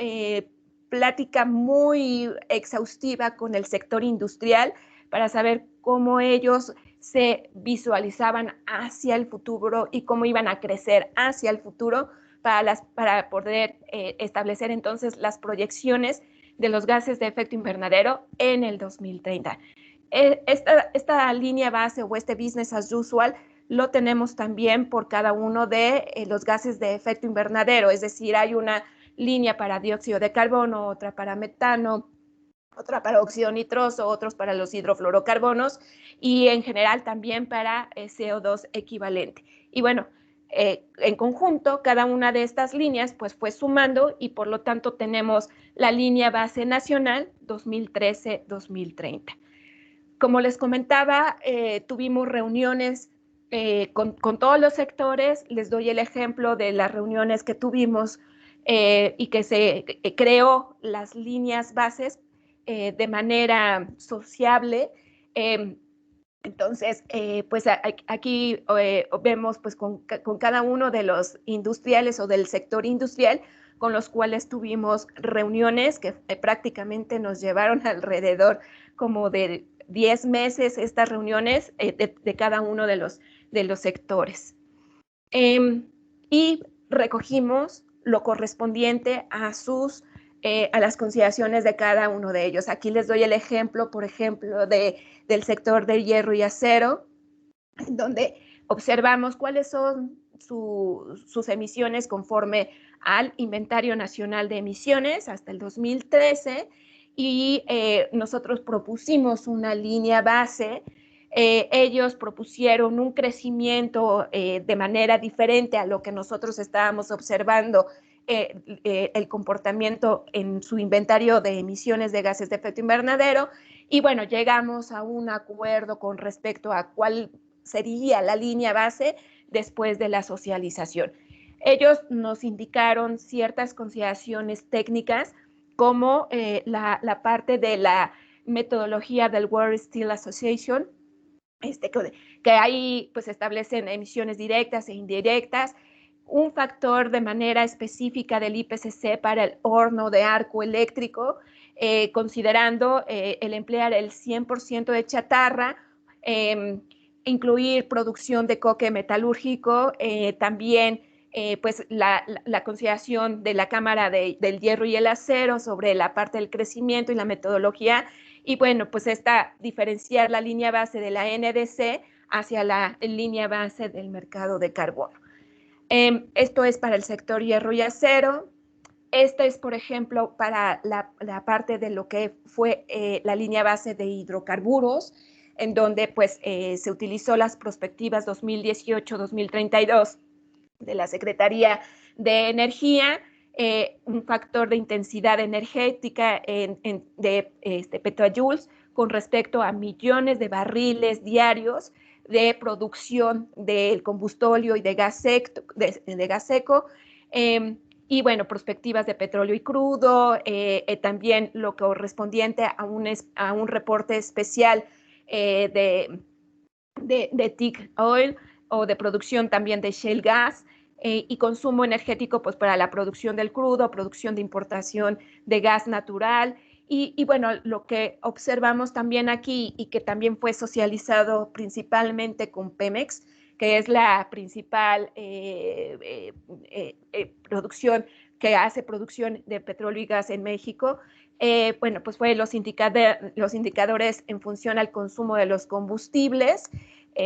plática muy exhaustiva con el sector industrial para saber cómo ellos se visualizaban hacia el futuro y cómo iban a crecer hacia el futuro para poder establecer entonces las proyecciones de los gases de efecto invernadero en el 2030. Esta línea base o este business as usual lo tenemos también por cada uno de los gases de efecto invernadero, es decir, hay una línea para dióxido de carbono, otra para metano, otra para óxido nitroso, otros para los hidrofluorocarbonos y en general también para CO2 equivalente. Y bueno, en conjunto, cada una de estas líneas pues fue sumando y por lo tanto tenemos la línea base nacional 2013-2030. Como les comentaba, tuvimos reuniones con todos los sectores. Les doy el ejemplo de las reuniones que tuvimos y que se creó las líneas bases de manera sociable. Entonces, pues aquí vemos pues con cada uno de los industriales o del sector industrial con los cuales tuvimos reuniones que prácticamente nos llevaron alrededor como de 10 meses estas reuniones de cada uno de los sectores. Y recogimos lo correspondiente a las consideraciones de cada uno de ellos. Aquí les doy el ejemplo, por ejemplo, del sector del hierro y acero, donde observamos cuáles son sus emisiones conforme al Inventario Nacional de Emisiones hasta el 2013 y nosotros propusimos una línea base. Ellos propusieron un crecimiento de manera diferente a lo que nosotros estábamos observando el comportamiento en su inventario de emisiones de gases de efecto invernadero y bueno, llegamos a un acuerdo con respecto a cuál sería la línea base después de la socialización. Ellos nos indicaron ciertas consideraciones técnicas como la parte de la metodología del World Steel Association, que ahí pues establecen emisiones directas e indirectas, un factor de manera específica del IPCC para el horno de arco eléctrico, considerando el emplear el 100% de chatarra, incluir producción de coque metalúrgico, también pues la consideración de la Cámara del Hierro y el Acero sobre la parte del crecimiento y la metodología, y bueno, pues diferenciar la línea base de la NDC hacia la línea base del mercado de carbono. Esto es para el sector hierro y acero. Este es, por ejemplo, para la parte de lo que fue la línea base de hidrocarburos, en donde pues se utilizó las prospectivas 2018-2032 de la Secretaría de Energía, un factor de intensidad energética de petajoules con respecto a millones de barriles diarios de producción del combustorio y de gas seco, y bueno, perspectivas de petróleo y crudo, también lo correspondiente a un reporte especial de TIC Oil o de producción también de shale gas, y consumo energético pues para la producción del crudo, producción de importación de gas natural. Y bueno, lo que observamos también aquí y que también fue socializado principalmente con Pemex, que es la principal producción que hace producción de petróleo y gas en México, bueno, pues fue los indicadores en función al consumo de los combustibles,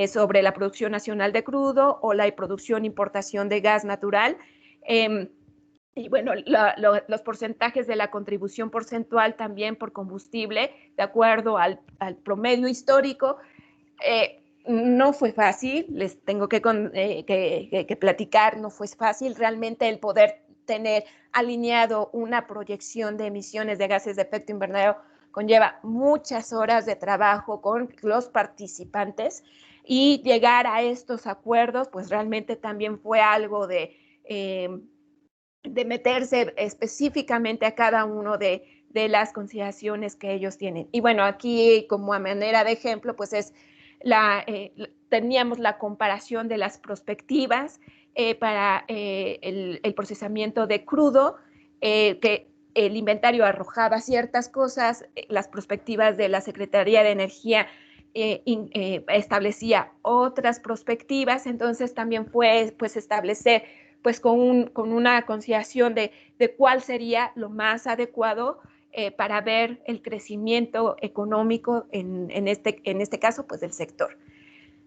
sobre la producción nacional de crudo o la producción e importación de gas natural. Y bueno, los porcentajes de la contribución porcentual también por combustible, de acuerdo al promedio histórico. No fue fácil, les tengo que platicar, no fue fácil realmente el poder tener alineado una proyección de emisiones de gases de efecto invernadero conlleva muchas horas de trabajo con los participantes y llegar a estos acuerdos, pues realmente también fue algo de meterse específicamente a cada uno de las consideraciones que ellos tienen. Y bueno, aquí como a manera de ejemplo, pues teníamos la comparación de las prospectivas para el procesamiento de crudo, que el inventario arrojaba ciertas cosas, las prospectivas de la Secretaría de Energía establecía otras prospectivas, entonces también fue pues establecer pues con una consideración de cuál sería lo más adecuado para ver el crecimiento económico en este caso pues del sector.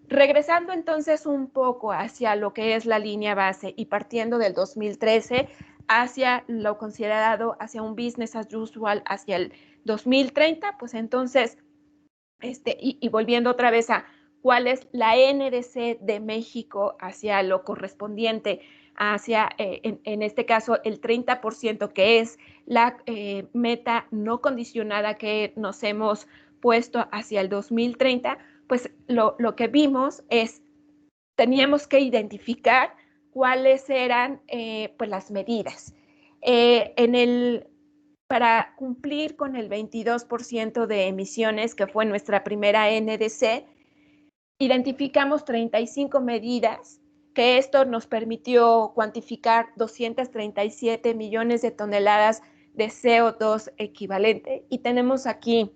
Regresando entonces un poco hacia lo que es la línea base y partiendo del 2013 hacia lo considerado hacia un business as usual hacia el 2030, pues entonces, y volviendo otra vez a cuál es la NDC de México hacia lo correspondiente hacia, en este caso, el 30%, que es la meta no condicionada que nos hemos puesto hacia el 2030, pues lo que vimos es, teníamos que identificar cuáles eran pues las medidas. Para cumplir con el 22% de emisiones, que fue nuestra primera NDC, identificamos 35 medidas, que esto nos permitió cuantificar 237 millones de toneladas de CO2 equivalente, y tenemos aquí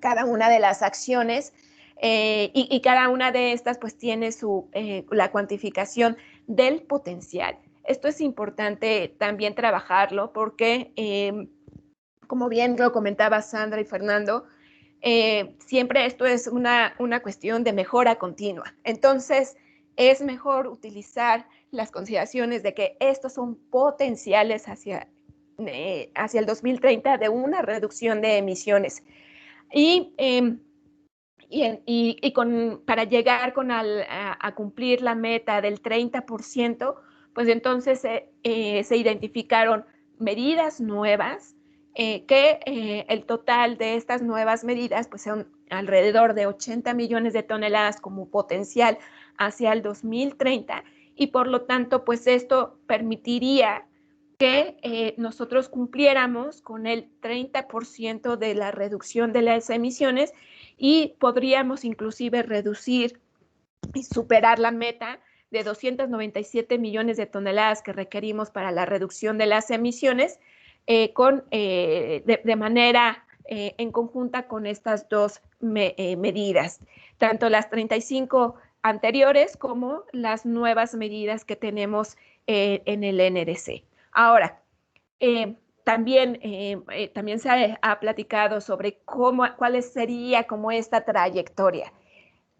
cada una de las acciones y cada una de estas pues tiene la cuantificación del potencial. Esto es importante también trabajarlo porque, como bien lo comentaba Sandra y Fernando, siempre esto es una cuestión de mejora continua. Entonces, es mejor utilizar las consideraciones de que estos son potenciales hacia el 2030 de una reducción de emisiones. Para llegar a cumplir la meta del 30%, pues entonces se identificaron medidas nuevas, que el total de estas nuevas medidas pues son alrededor de 80 millones de toneladas como potencial hacia el 2030, y por lo tanto pues esto permitiría que nosotros cumpliéramos con el 30% de la reducción de las emisiones, y podríamos inclusive reducir y superar la meta de 297 millones de toneladas que requerimos para la reducción de las emisiones, de manera en conjunta con estas dos medidas, tanto las 35 anteriores como las nuevas medidas que tenemos en el NDC. Ahora, también se ha platicado sobre cuál sería como esta trayectoria.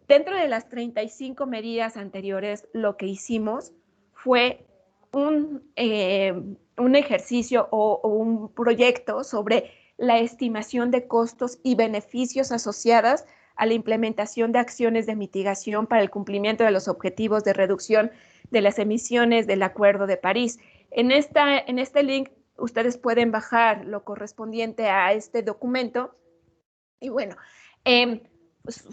Dentro de las 35 medidas anteriores, lo que hicimos fue un ejercicio o un proyecto sobre la estimación de costos y beneficios asociadas a la implementación de acciones de mitigación para el cumplimiento de los objetivos de reducción de las emisiones del Acuerdo de París. En este link ustedes pueden bajar lo correspondiente a este documento. Y bueno, pues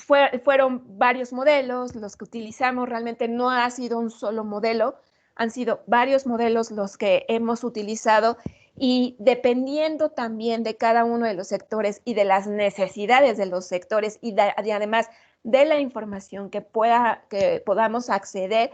fueron varios modelos los que utilizamos. Realmente no ha sido un solo modelo, han sido varios modelos los que hemos utilizado, y dependiendo también de cada uno de los sectores y de las necesidades de los sectores y además de la información que podamos acceder,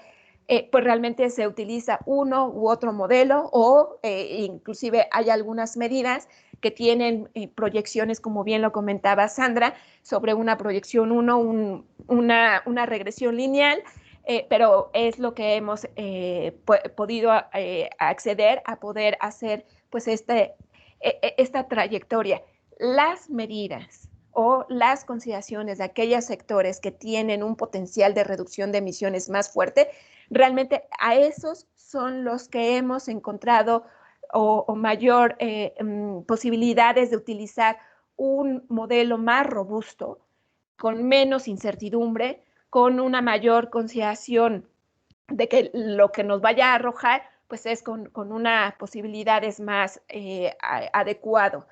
pues realmente se utiliza uno u otro modelo, o inclusive hay algunas medidas que tienen proyecciones, como bien lo comentaba Sandra, sobre una proyección 1, una regresión lineal, pero es lo que hemos podido acceder a poder hacer pues esta trayectoria. Las medidas o las consideraciones de aquellos sectores que tienen un potencial de reducción de emisiones más fuerte, realmente a esos son los que hemos encontrado o mayor posibilidades de utilizar un modelo más robusto, con menos incertidumbre, con una mayor consideración de que lo que nos vaya a arrojar pues es con unas posibilidades más adecuado.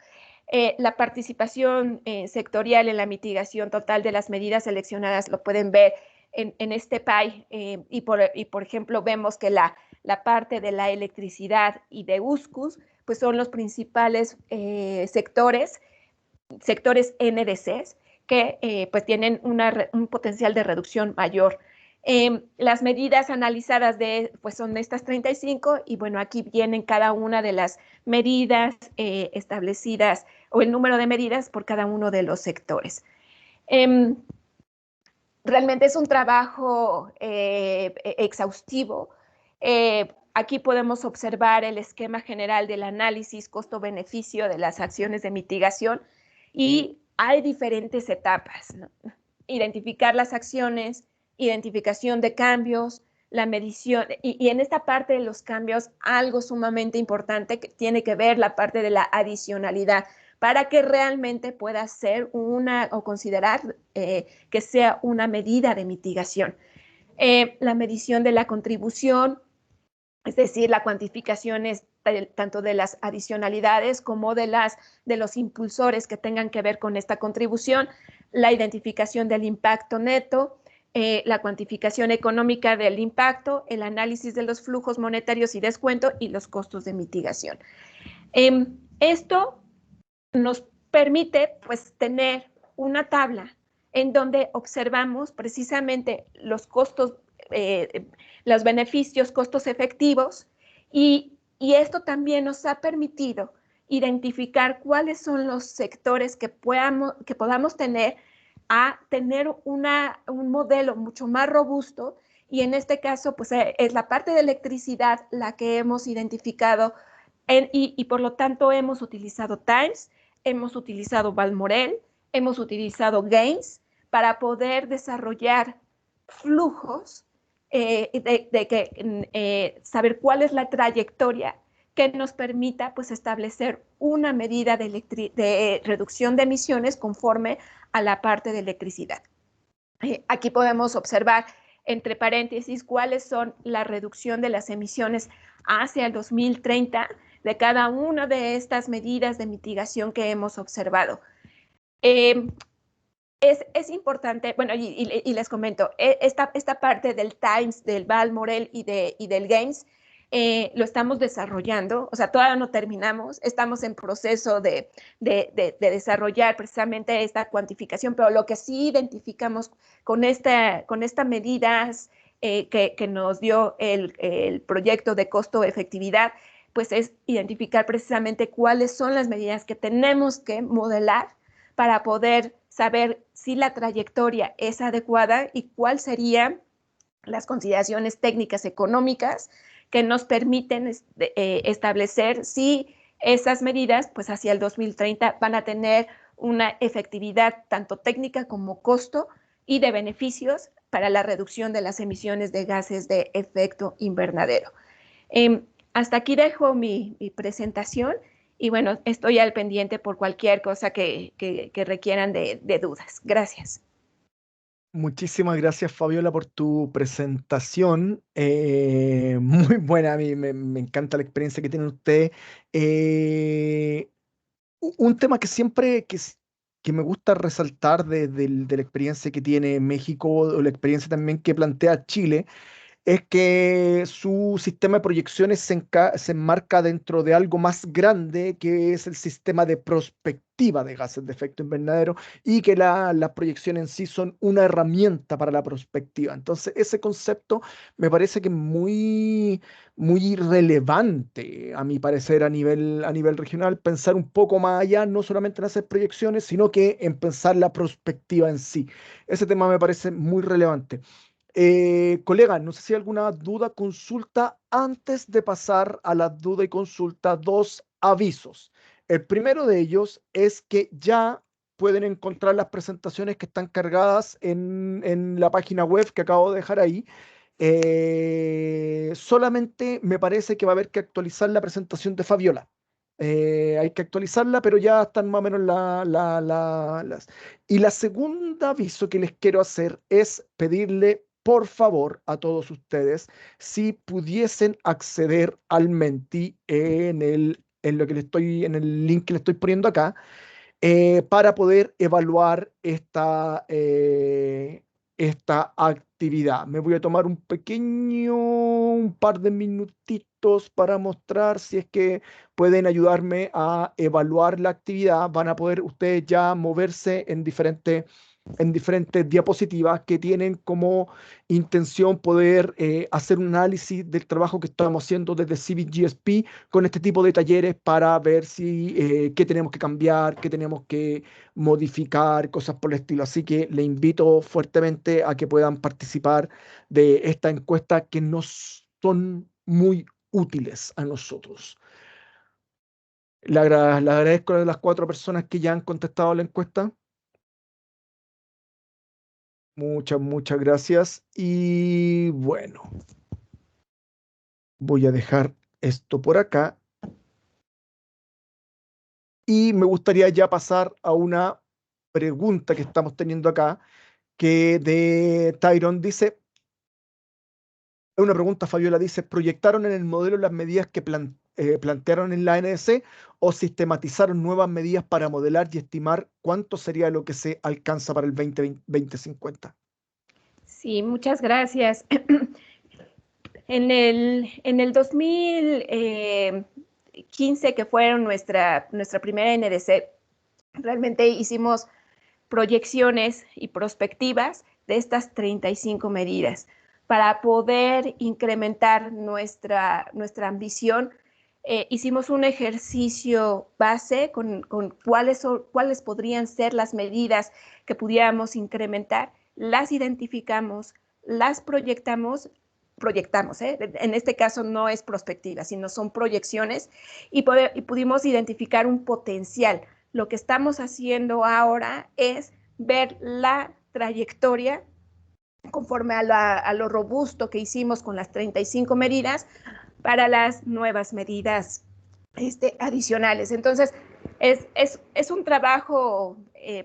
La participación sectorial en la mitigación total de las medidas seleccionadas lo pueden ver en este PAI, y por ejemplo vemos que la parte de la electricidad y de USCUS pues son los principales sectores NDCs que pues tienen un potencial de reducción mayor. Las medidas analizadas pues son estas 35, y bueno, aquí vienen cada una de las medidas establecidas, o el número de medidas por cada uno de los sectores. Realmente es un trabajo exhaustivo. Aquí podemos observar el esquema general del análisis costo-beneficio de las acciones de mitigación, y hay diferentes etapas, ¿no? Identificar las acciones, identificación de cambios, la medición, y en esta parte de los cambios, algo sumamente importante que tiene que ver la parte de la adicionalidad, para que realmente pueda ser o considerar que sea una medida de mitigación. La medición de la contribución, es decir, la cuantificación es tanto de las adicionalidades como de los impulsores que tengan que ver con esta contribución, la identificación del impacto neto, la cuantificación económica del impacto, el análisis de los flujos monetarios y descuento, y los costos de mitigación. Esto nos permite pues tener una tabla en donde observamos precisamente los costos, los beneficios, costos efectivos, y esto también nos ha permitido identificar cuáles son los sectores que podamos tener a tener un modelo mucho más robusto, y en este caso pues es la parte de electricidad la que hemos identificado y por lo tanto hemos utilizado Times, hemos utilizado Valmorel, hemos utilizado Gains para poder desarrollar flujos saber cuál es la trayectoria que nos permita pues establecer una medida de reducción de emisiones conforme a la parte de electricidad. Aquí podemos observar entre paréntesis cuáles son la reducción de las emisiones hacia el 2030 de cada una de estas medidas de mitigación que hemos observado. Es importante, bueno, y les comento, esta parte del Times, del Valmorel y del Gains, lo estamos desarrollando, o sea, todavía no terminamos, estamos en proceso de desarrollar precisamente esta cuantificación, pero lo que sí identificamos con estas medidas que nos dio el proyecto de costo-efectividad, pues es identificar precisamente cuáles son las medidas que tenemos que modelar para poder saber si la trayectoria es adecuada y cuáles serían las consideraciones técnicas económicas que nos permiten establecer si esas medidas, pues hacia el 2030, van a tener una efectividad tanto técnica como costo y de beneficios para la reducción de las emisiones de gases de efecto invernadero. Hasta aquí dejo mi presentación. Y bueno, estoy al pendiente por cualquier cosa que requieran de dudas. Gracias. Muchísimas gracias, Fabiola, por tu presentación. Muy buena, a mí me encanta la experiencia que tienen ustedes. Un tema que siempre que me gusta resaltar de la experiencia que tiene México, o la experiencia también que plantea Chile, es que su sistema de proyecciones se enmarca dentro de algo más grande, que es el sistema de prospectiva de gases de efecto invernadero, y que las proyecciones en sí son una herramienta para la prospectiva. Entonces, ese concepto me parece que es muy relevante, a mi parecer, a nivel regional, pensar un poco más allá, no solamente en hacer proyecciones, sino que en pensar la prospectiva en sí. Ese tema me parece muy relevante. Colega, no sé si hay alguna duda, consulta. Antes de pasar a la duda y consulta, dos avisos. El primero de ellos es que ya pueden encontrar las presentaciones que están cargadas en la página web que acabo de dejar ahí. Solamente me parece que va a haber que actualizar la presentación de Fabiola. Hay que actualizarla, pero ya están más o menos las... Y la segunda aviso que les quiero hacer es pedirle, por favor, a todos ustedes, si pudiesen acceder al Menti en lo que en el link que le estoy poniendo acá, para poder evaluar esta actividad. Me voy a tomar un par de minutitos para mostrar si es que pueden ayudarme a evaluar la actividad. Van a poder ustedes ya moverse en diferentes diapositivas que tienen como intención poder hacer un análisis del trabajo que estamos haciendo desde Civic GSP con este tipo de talleres, para ver si qué tenemos que cambiar, qué tenemos que modificar, cosas por el estilo. Así que le invito fuertemente a que puedan participar de esta encuesta, que nos son muy útiles a nosotros. Le agradezco a las 4 personas que ya han contestado la encuesta. Muchas gracias. Y bueno, voy a dejar esto por acá. Y me gustaría ya pasar a una pregunta que estamos teniendo acá, que de Tyron dice, una pregunta, Fabiola dice: ¿proyectaron en el modelo las medidas que plantearon en la NDC, o sistematizaron nuevas medidas para modelar y estimar cuánto sería lo que se alcanza para el 2050? Sí, muchas gracias. En el 2015, que fue nuestra primera NDC, realmente hicimos proyecciones y prospectivas de estas 35 medidas para poder incrementar nuestra ambición. Hicimos un ejercicio base con cuáles podrían ser las medidas que pudiéramos incrementar, las identificamos, las proyectamos, en este caso no es prospectiva, sino son proyecciones, y pudimos identificar un potencial. Lo que estamos haciendo ahora es ver la trayectoria conforme a lo robusto que hicimos con las 35 medidas para las nuevas medidas adicionales. Entonces, es un trabajo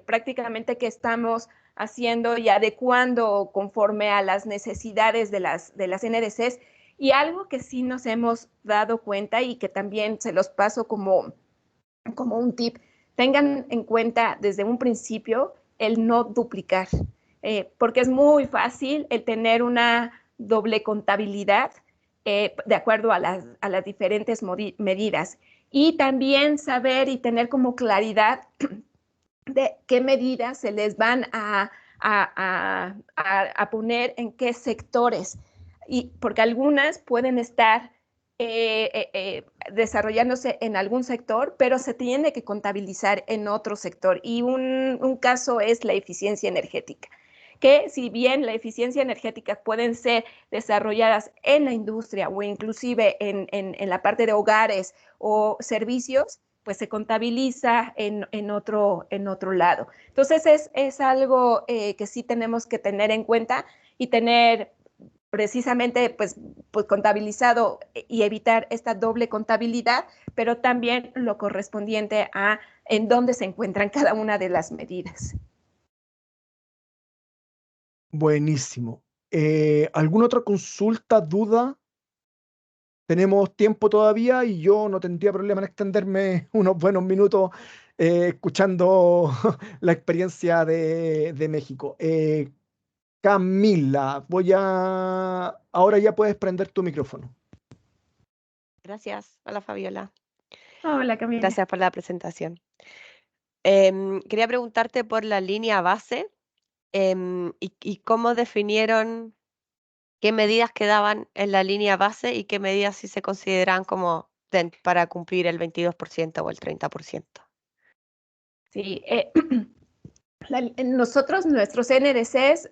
prácticamente que estamos haciendo y adecuando conforme a las necesidades de las NDCs, y algo que sí nos hemos dado cuenta y que también se los paso como un tip: tengan en cuenta desde un principio el no duplicar, porque es muy fácil el tener una doble contabilidad de acuerdo a las diferentes medidas, y también saber y tener como claridad de qué medidas se les van a poner en qué sectores, y porque algunas pueden estar desarrollándose en algún sector, pero se tiene que contabilizar en otro sector. Y un caso es la eficiencia energética, que si bien la eficiencia energética pueden ser desarrolladas en la industria o inclusive en la parte de hogares o servicios, pues se contabiliza en otro lado. Entonces es algo que sí tenemos que tener en cuenta y tener precisamente pues contabilizado, y evitar esta doble contabilidad, pero también lo correspondiente a en dónde se encuentran cada una de las medidas. Buenísimo. ¿Alguna otra consulta, duda? Tenemos tiempo todavía y yo no tendría problema en extenderme unos buenos minutos escuchando la experiencia de México. Camila, ahora ya puedes prender tu micrófono. Gracias. Hola, Fabiola. Hola, Camila. Gracias por la presentación. Quería preguntarte por la línea base y cómo definieron qué medidas quedaban en la línea base y qué medidas sí se consideran como para cumplir el 22% o el 30%. Sí, nuestros NDCs,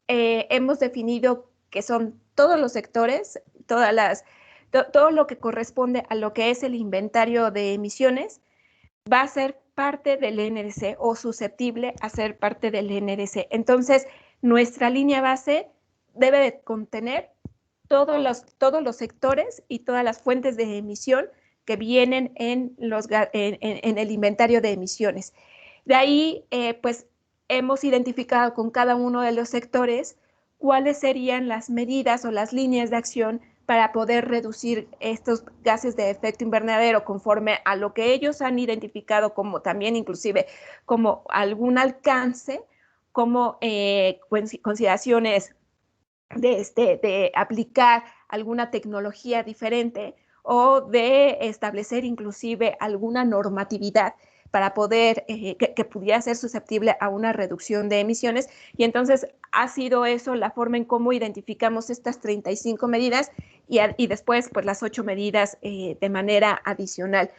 hemos definido que son todos los sectores, todo lo que corresponde a lo que es el inventario de emisiones, va a ser parte del NDC o susceptible a ser parte del NDC. Entonces, nuestra línea base debe de contener todos los sectores y todas las fuentes de emisión que vienen en el inventario de emisiones. De ahí, pues, hemos identificado con cada uno de los sectores cuáles serían las medidas o las líneas de acción para poder reducir estos gases de efecto invernadero conforme a lo que ellos han identificado como también inclusive como algún alcance, como consideraciones de aplicar alguna tecnología diferente o de establecer inclusive alguna normatividad para poder, que pudiera ser susceptible a una reducción de emisiones. Y entonces ha sido eso la forma en cómo identificamos estas 35 medidas y después pues las 8 medidas de manera adicional.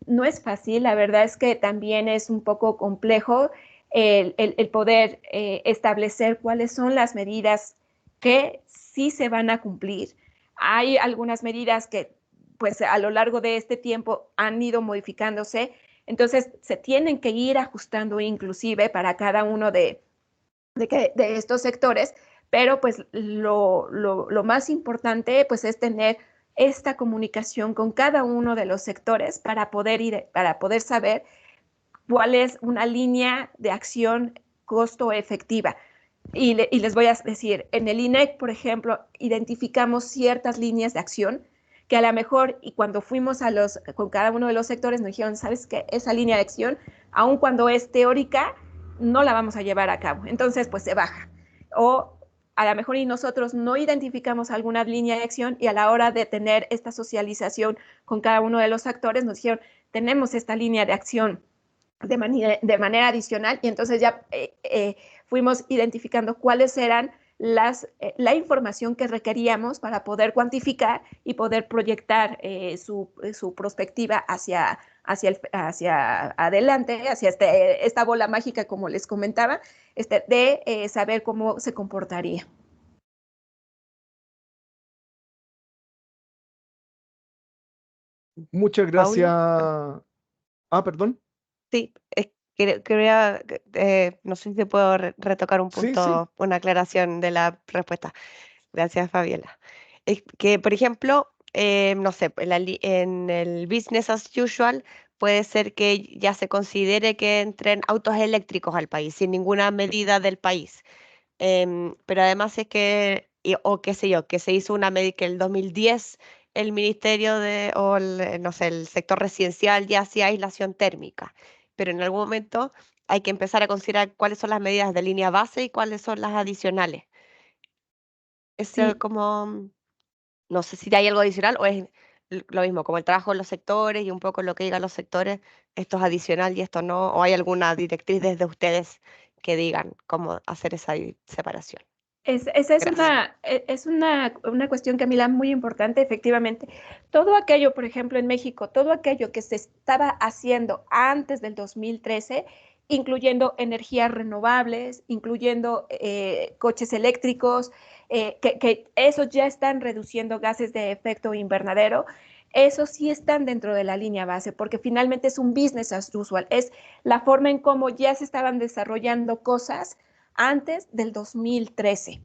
No es fácil, la verdad es que también es un poco complejo el poder establecer cuáles son las medidas que sí se van a cumplir. Hay algunas medidas que pues a lo largo de este tiempo han ido modificándose, entonces se tienen que ir ajustando inclusive para cada uno de estos sectores, pero pues lo más importante pues es tener esta comunicación con cada uno de los sectores para poder saber cuál es una línea de acción costo efectiva. Y les voy a decir, en el INEC, por ejemplo, identificamos ciertas líneas de acción que a lo mejor, y cuando fuimos con cada uno de los sectores, nos dijeron, ¿sabes qué? Esa línea de acción, aun cuando es teórica, no la vamos a llevar a cabo. Entonces, pues se baja. O a lo mejor y nosotros no identificamos alguna línea de acción y a la hora de tener esta socialización con cada uno de los actores, nos dijeron, tenemos esta línea de acción de manera adicional, y entonces ya fuimos identificando cuáles eran la información que requeríamos para poder cuantificar y poder proyectar su perspectiva hacia adelante, hacia esta bola mágica, como les comentaba, de saber cómo se comportaría. Muchas gracias. Paulo. Perdón. Sí, quería, no sé si te puedo retocar un Sí, sí. punto, una aclaración de la respuesta. Gracias, Fabiola. Es que, por ejemplo, no sé, en el business as usual puede ser que ya se considere que entren autos eléctricos al país, sin ninguna medida del país. Pero además es que, o qué sé yo, que se hizo una medida que el 2010 el ministerio no sé, el sector residencial ya hacía aislación térmica, pero en algún momento hay que empezar a considerar cuáles son las medidas de línea base y cuáles son las adicionales. Eso Sí. como, no sé si hay algo adicional o es lo mismo, como el trabajo en los sectores y un poco lo que digan los sectores, esto es adicional y esto no, o hay alguna directriz desde ustedes que digan cómo hacer esa separación. Esa es una cuestión, Camila, muy importante, efectivamente. Todo aquello, por ejemplo, en México, todo aquello que se estaba haciendo antes del 2013, incluyendo energías renovables, incluyendo coches eléctricos, que esos ya están reduciendo gases de efecto invernadero, esos sí están dentro de la línea base, porque finalmente es un business as usual, es la forma en cómo ya se estaban desarrollando cosas antes del 2013.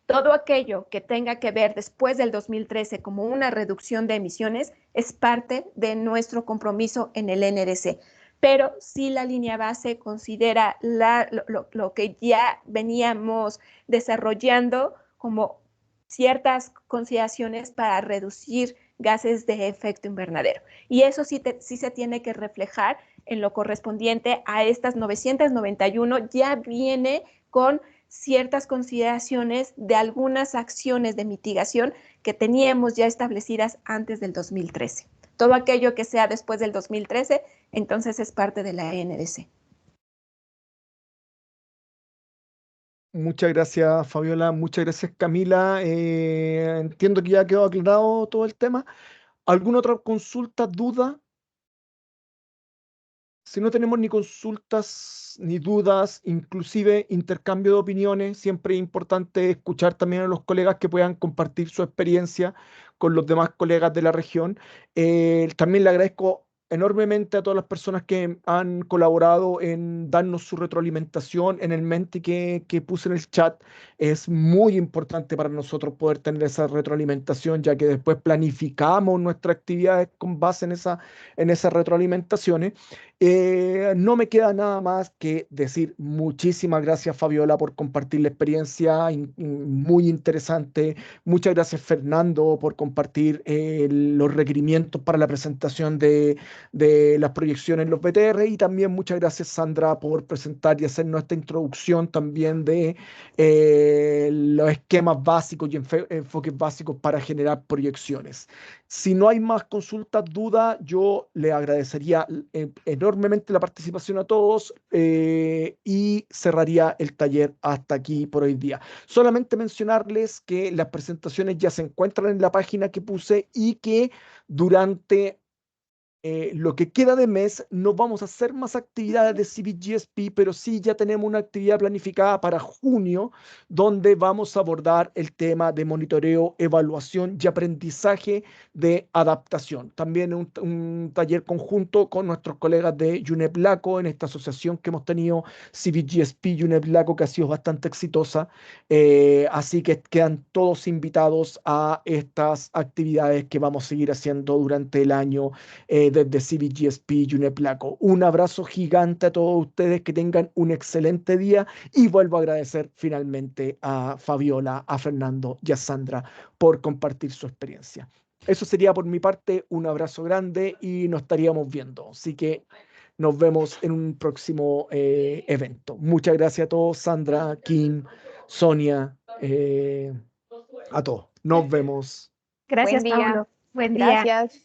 Todo aquello que tenga que ver después del 2013 como una reducción de emisiones es parte de nuestro compromiso en el NDC. Pero sí la línea base considera lo que ya veníamos desarrollando como ciertas consideraciones para reducir gases de efecto invernadero. Y eso sí se tiene que reflejar en lo correspondiente a estas 991, ya viene con ciertas consideraciones de algunas acciones de mitigación que teníamos ya establecidas antes del 2013. Todo aquello que sea después del 2013, entonces es parte de la NDC. Muchas gracias, Fabiola. Muchas gracias, Camila. Entiendo que ya quedó aclarado todo el tema. ¿Alguna otra consulta, duda? Si no tenemos ni consultas ni dudas, inclusive intercambio de opiniones, siempre es importante escuchar también a los colegas que puedan compartir su experiencia con los demás colegas de la región. También le agradezco enormemente a todas las personas que han colaborado en darnos su retroalimentación en el Menti que puse en el chat. Es muy importante para nosotros poder tener esa retroalimentación, ya que después planificamos nuestras actividades con base en esas retroalimentaciones. No me queda nada más que decir muchísimas gracias, Fabiola, por compartir la experiencia muy interesante. Muchas gracias, Fernando, por compartir los requerimientos para la presentación de las proyecciones en los BTR. Y también muchas gracias, Sandra, por presentar y hacer nuestra introducción también de los esquemas básicos y enfoques básicos para generar proyecciones. Si no hay más consultas, dudas, yo le agradecería enormemente la participación a todos y cerraría el taller hasta aquí por hoy día. Solamente mencionarles que las presentaciones ya se encuentran en la página que puse y que durante lo que queda de mes no vamos a hacer más actividades de CBGSP, pero sí ya tenemos una actividad planificada para junio donde vamos a abordar el tema de monitoreo, evaluación y aprendizaje de adaptación. También un taller conjunto con nuestros colegas de UNEP LACO en esta asociación que hemos tenido, CBGSP UNEP LACO, que ha sido bastante exitosa. Así que quedan todos invitados a estas actividades que vamos a seguir haciendo durante el año desde CBGSP UNEP LACO. Un abrazo gigante a todos ustedes, que tengan un excelente día y vuelvo a agradecer finalmente a Fabiola, a Fernando y a Sandra por compartir su experiencia. Eso sería por mi parte, un abrazo grande y nos estaríamos viendo. Así que nos vemos en un próximo evento. Muchas gracias a todos, Sandra, Kim, Sonia, a todos. Nos vemos. Gracias, Buen día. Paulo. Buen día. Gracias.